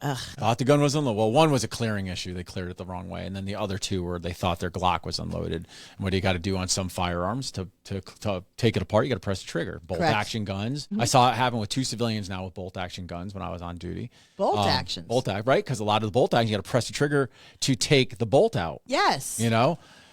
Thought the gun was unloaded. Well, one was a clearing issue. They cleared it the wrong way. And then the other 2 were they thought their Glock was unloaded. And what do you got to do on some firearms to take it apart? You got to press the trigger. Bolt action guns. I saw it happen with 2 civilians now with bolt action guns when I was on duty. Bolt actions. Right? Because a lot of the bolt action, you got to press the trigger to take the bolt out. Yes.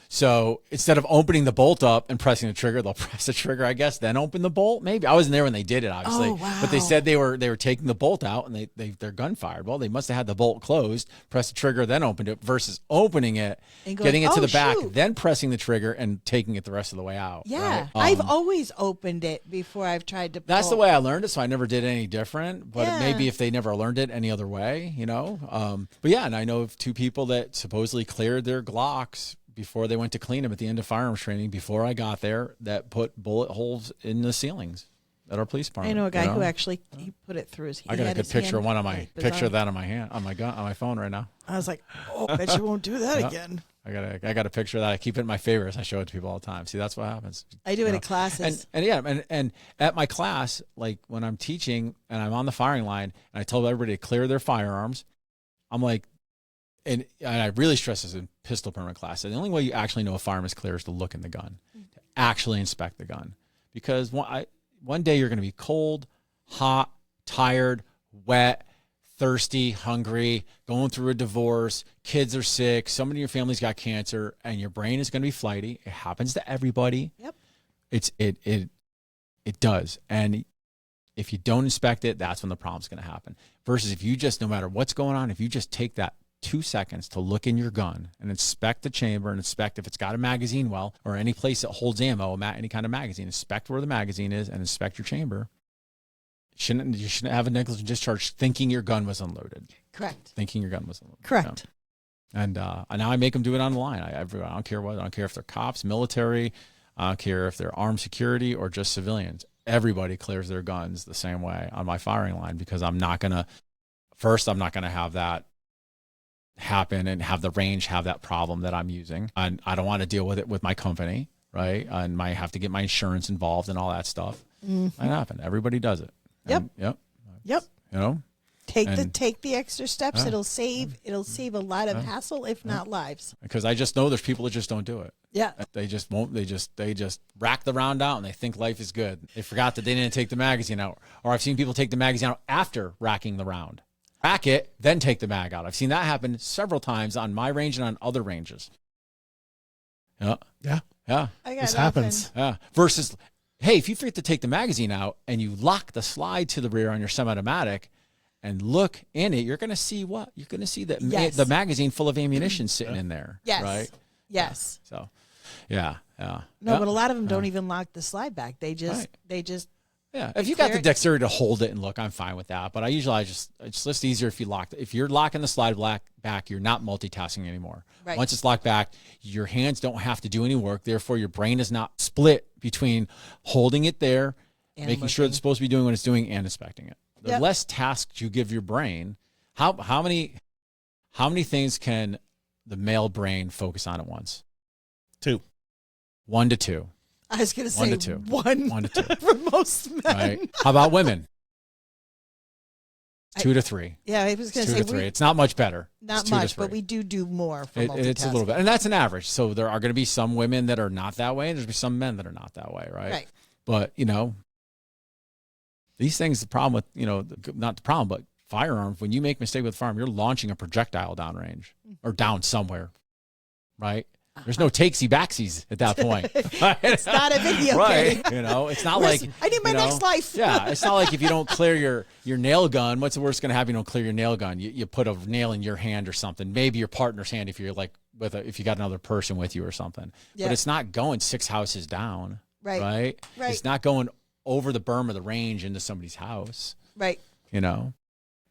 So instead of opening the bolt up and pressing the trigger, they'll press the trigger, I guess, then open the bolt. Maybe I wasn't there when they did it, obviously. Oh, wow. But they said they were taking the bolt out and their gun fired. Well, they must have had the bolt closed, pressed the trigger, then opened it, versus opening it, getting it to the back, then pressing the trigger and taking it the rest of the way out. Yeah, right? I've always opened it before I've tried to. That's the way I learned it, so I never did any different. But maybe if they never learned it any other way, But yeah, and I know of 2 people that supposedly cleared their Glocks before they went to clean them at the end of firearms training, before I got there, that put bullet holes in the ceilings at our police department. I know a guy who actually he put it through his. I got a good picture of one on my picture of that on my hand, on my gun, on my phone right now. I was like, oh, bet you won't do that again. I got a picture of that. I keep it in my favorites. I show it to people all the time. See, that's what happens. I do it at classes. And at my class, like when I'm teaching and I'm on the firing line and I tell everybody to clear their firearms, I'm like, and I really stress this in pistol permit class. The only way you actually know a firearm is clear is to look in the gun, to actually inspect the gun. Because one day you're going to be cold, hot, tired, wet, thirsty, hungry, going through a divorce, kids are sick, somebody in your family's got cancer, and your brain is going to be flighty. It happens to everybody. Yep. It does. And if you don't inspect it, that's when the problem's going to happen. Versus if you just, no matter what's going on, if you just take that 2 seconds to look in your gun and inspect the chamber and inspect if it's got a magazine well, or any place that holds ammo, any kind of magazine, inspect where the magazine is and inspect your chamber. You shouldn't have a negligent discharge thinking your gun was unloaded. Correct. Thinking your gun was unloaded. Correct. Yeah. And now I make them do it on the line. I don't care what. I don't care if they're cops, military. I don't care if they're armed security or just civilians. Everybody clears their guns the same way on my firing line, because I'm not going to have that happen and have the range have that problem that I'm using. And I don't want to deal with it with my company, right? And I have to get my insurance involved and all that stuff. That happen. Everybody does it. Yep. And, yep. Take the extra steps. It'll save a lot of hassle, if not lives. Because I just know there's people that just don't do it. Yeah. They just won't. They just rack the round out and they think life is good. They forgot that they didn't take the magazine out. Or I've seen people take the magazine out after racking the round. Rack it, then take the mag out. I've seen that happen several times on my range and on other ranges. Yeah. This happens. Yeah. Versus, hey, if you forget to take the magazine out and you lock the slide to the rear on your semi-automatic and look in it, you're going to see what? You're going to see the magazine full of ammunition sitting in there. Yes. Right? Yes. So, yeah. No, but a lot of them don't even lock the slide back. They just Yeah, if you got the dexterity to hold it and look, I'm fine with that. But it's just easier if you lock. If you're locking the slide back, you're not multitasking anymore. Right. Once it's locked back, your hands don't have to do any work. Therefore, your brain is not split between holding it there, and making sure it's supposed to be doing what it's doing, and inspecting it. The less tasks you give your brain, how many things can the male brain focus on at once? 2. 1 to 2. I was going to say 1 to 2. 1 to 2 for most men. Right. How about women? 2 to 3. Yeah, I was going to 2 say to 3. It's not much better. Not it's 2 to much, 3. but we do more for multitasking. It's a little bit, and that's an average. So there are going to be some women that are not that way, and there's going to be some men that are not that way, right? Right. But these things, the problem with not the problem, but firearms. When you make a mistake with a firearm, you're launching a projectile downrange or down somewhere, right? There's no takesy backsies at that point. It's not a video right? game. It's not like I need my next life. Yeah, it's not like if you don't clear your nail gun, what's the worst going to happen? You don't clear your nail gun. You put a nail in your hand or something. Maybe your partner's hand if you're like if you got another person with you or something. Yeah. But it's not going 6 houses down. Right. It's not going over the berm of the range into somebody's house. Right. Nope.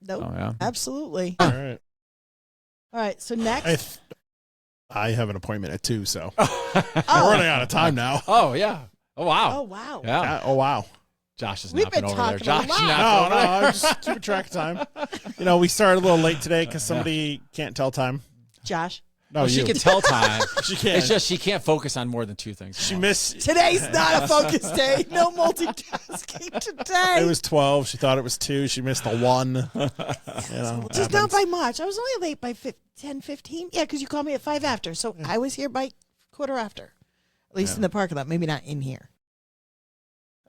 Oh, yeah. Absolutely. All right. All right. So next. I have an appointment at 2, so we're running out of time now. Oh, yeah. Oh, wow. Oh, wow. Yeah. Oh, wow. Josh is We've not been been over there. talking Josh, a lot. No, I'm just keeping track of time. We started a little late today because somebody can't tell time. Josh. No, she can tell time. She can't. It's just she can't focus on more than 2 things. She missed. Today's not a focus day. No multitasking today. It was 12. She thought it was 2. She missed the 1. Just not by much. I was only late by 10, 15. Yeah, because you called me at 5 after. So I was here by quarter after. At least in the parking lot. Maybe not in here.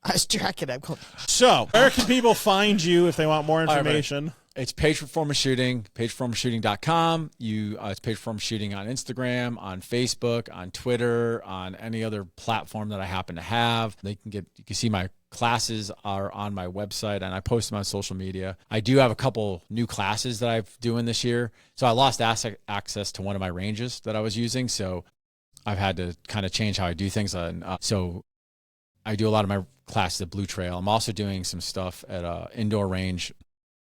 I was tracking it. So, where can people find you if they want more information? It's Patriot Performance Shooting, patriotperformanceshooting.com. It's Patriot Performance Shooting on Instagram, on Facebook, on Twitter, on any other platform that I happen to have. You can see my classes are on my website, and I post them on social media. I do have a couple new classes that I'm doing this year. So I lost access to one of my ranges that I was using, so I've had to kind of change how I do things. So I do a lot of my classes at Blue Trail. I'm also doing some stuff at an indoor range.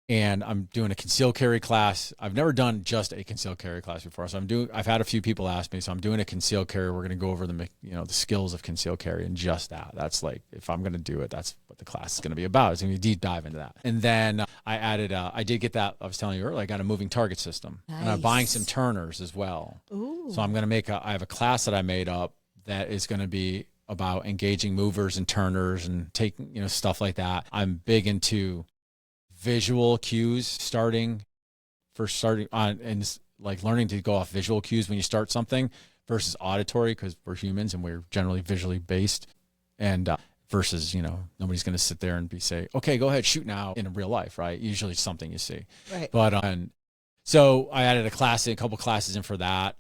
And I'm doing a concealed carry class. I've never done just a concealed carry class before. So I've had a few people ask me, so I'm doing a concealed carry. We're going to go over the skills of concealed carry and just that. That's like, if I'm going to do it, that's what the class is going to be about. It's going to be a deep dive into that. And then I added, I did get that. I was telling you earlier, I got a moving target system. Nice. And I'm buying some turners as well. Ooh. So I'm going to I have a class that I made up that is going to be about engaging movers and turners and taking, stuff like that. I'm big into visual cues, starting on, and like learning to go off visual cues when you start something versus auditory, because we're humans and we're generally visually based, and versus nobody's going to sit there and say, okay, go ahead, shoot now in real life, right? Usually it's something you see, right? But so I added a couple classes in for that,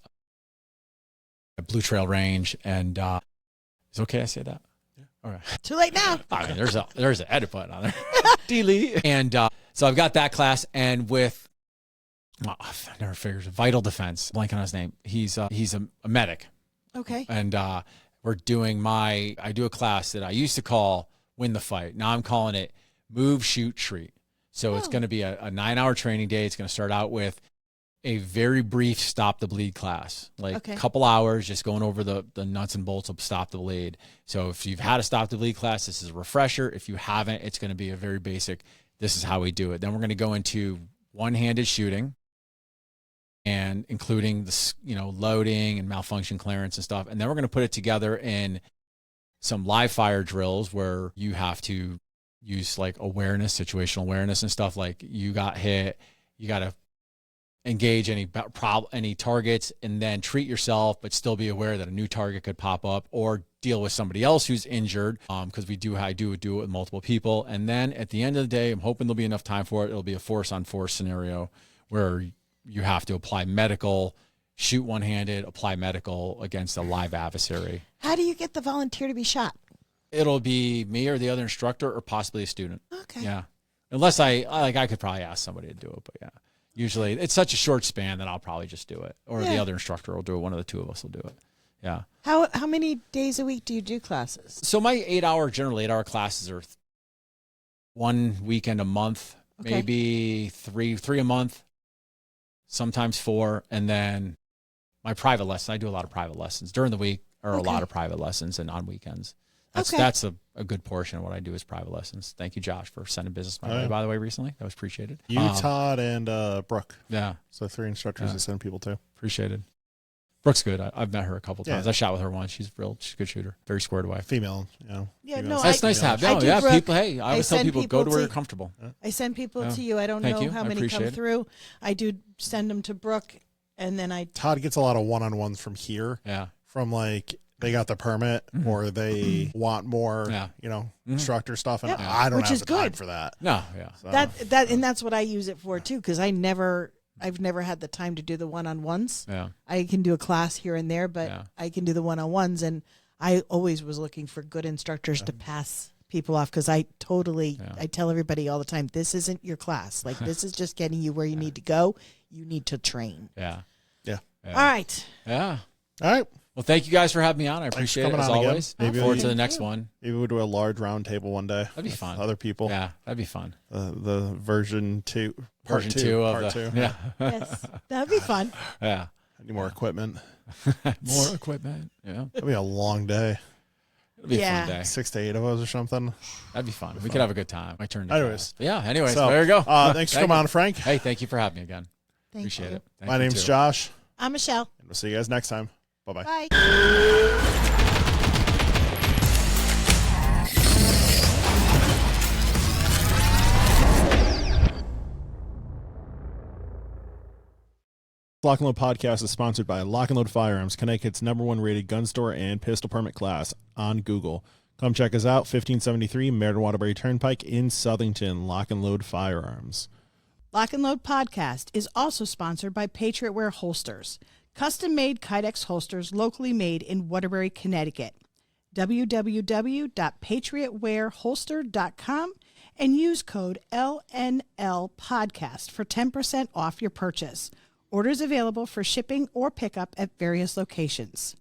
a Blue Trail range, and is it okay I say that? All right. Too late now. I mean, there's an edit button on there. Delete. And so I've got that class, and with I never figured Vital Defense. Blank on his name. He's a medic. Okay. And we're doing I do a class that I used to call Win the Fight. Now I'm calling it Move, Shoot, Treat. So it's going to be a 9-hour training day. It's going to start out with a very brief stop the bleed class, like a couple hours, just going over the nuts and bolts of stop the bleed. So if you've had a stop the bleed class, this is a refresher. If you haven't, it's going to be a very basic, this is how we do it. Then we're going to go into one-handed shooting, and including the, loading and malfunction clearance and stuff. And then we're going to put it together in some live fire drills where you have to use like awareness, situational awareness and stuff. Like you got hit, you got to engage any targets, and then treat yourself, but still be aware that a new target could pop up, or deal with somebody else who's injured. Because I do it with multiple people. And then at the end of the day, I'm hoping there'll be enough time for it. It'll be a force on force scenario where you have to apply medical, shoot one-handed, apply medical against a live adversary. How do you get the volunteer to be shot? It'll be me or the other instructor, or possibly a student. Okay. Yeah. Unless I could probably ask somebody to do it, but yeah. Usually it's such a short span that I'll probably just do it, or the other instructor will do it. One of the two of us will do it. Yeah. How many days a week do you do classes? So my 8-hour classes are 1 weekend a month, maybe three a month, sometimes 4. And then my private lesson, I do a lot of private lessons during the week, or a lot of private lessons, and on weekends. That's a good portion of what I do is private lessons. Thank you, Josh, for sending business my way, by the way, recently. That was appreciated. You, Todd, and Brooke. Yeah. So 3 instructors that send people to. Appreciated. Brooke's good. I've met her a couple times. Yeah. I shot with her once. She's a good shooter. Very squared away. Female, you know. Yeah, females. no, That's nice to have. I No, do, yeah, Brooke. people. Hey, I always tell send people go to people where to- you're comfortable. I send people Yeah. to you. I don't Thank know you. how I many appreciate come it. through. I do send them to Brooke, and then I Todd gets a lot of one-on-ones from here. Yeah. From like they got the permit or they want more, Yeah. you know, instructor stuff, and Yep. I don't Which have is the time good. for that. No, yeah. So, and that's what I use it for too, because I've never had the time to do the one-on-ones. Yeah. I can do a class here and there, but Yeah. I can do the one-on-ones, and I always was looking for good instructors to pass people off, because I tell everybody all the time, this isn't your class. Like, this is just getting you where you need to go. You need to train. Yeah. yeah. Yeah. All right. Yeah. All right. Well, thank you guys for having me on. I appreciate it coming as on again. always. Maybe Look forward we- to the next one. Maybe we'll do a large round table one day. That'd be with fun. Other people. Yeah, that'd be fun. The version 2, part Version 2, two of part the 2. yeah, Yes. That'd be fun. yeah. I need more equipment. More equipment. Yeah, It'll be a long day. it'd be a Yeah. fun day. 6 to 8 of us or something. That'd be fun. We could have a good time. My turn. To Anyways. call. Yeah. Anyways, So, there you go. Thanks for Thank coming you. on, Frank. Hey, thank you for having me again. Thank Appreciate you. it. Thank My you name's too. Josh, I'm Michelle. and we'll see you guys next time. Bye-bye. Bye. Lock and Load Podcast is sponsored by Lock and Load Firearms, Connecticut's #1 rated gun store and pistol permit class on Google. Come check us out, 1573 Meriden Waterbury Turnpike in Southington. Lock and Load Firearms. Lock and Load Podcast is also sponsored by Patriot Wear Holsters, custom-made Kydex holsters locally made in Waterbury, Connecticut. www.patriotwearholster.com and use code LNL Podcast for 10% off your purchase. Orders available for shipping or pickup at various locations.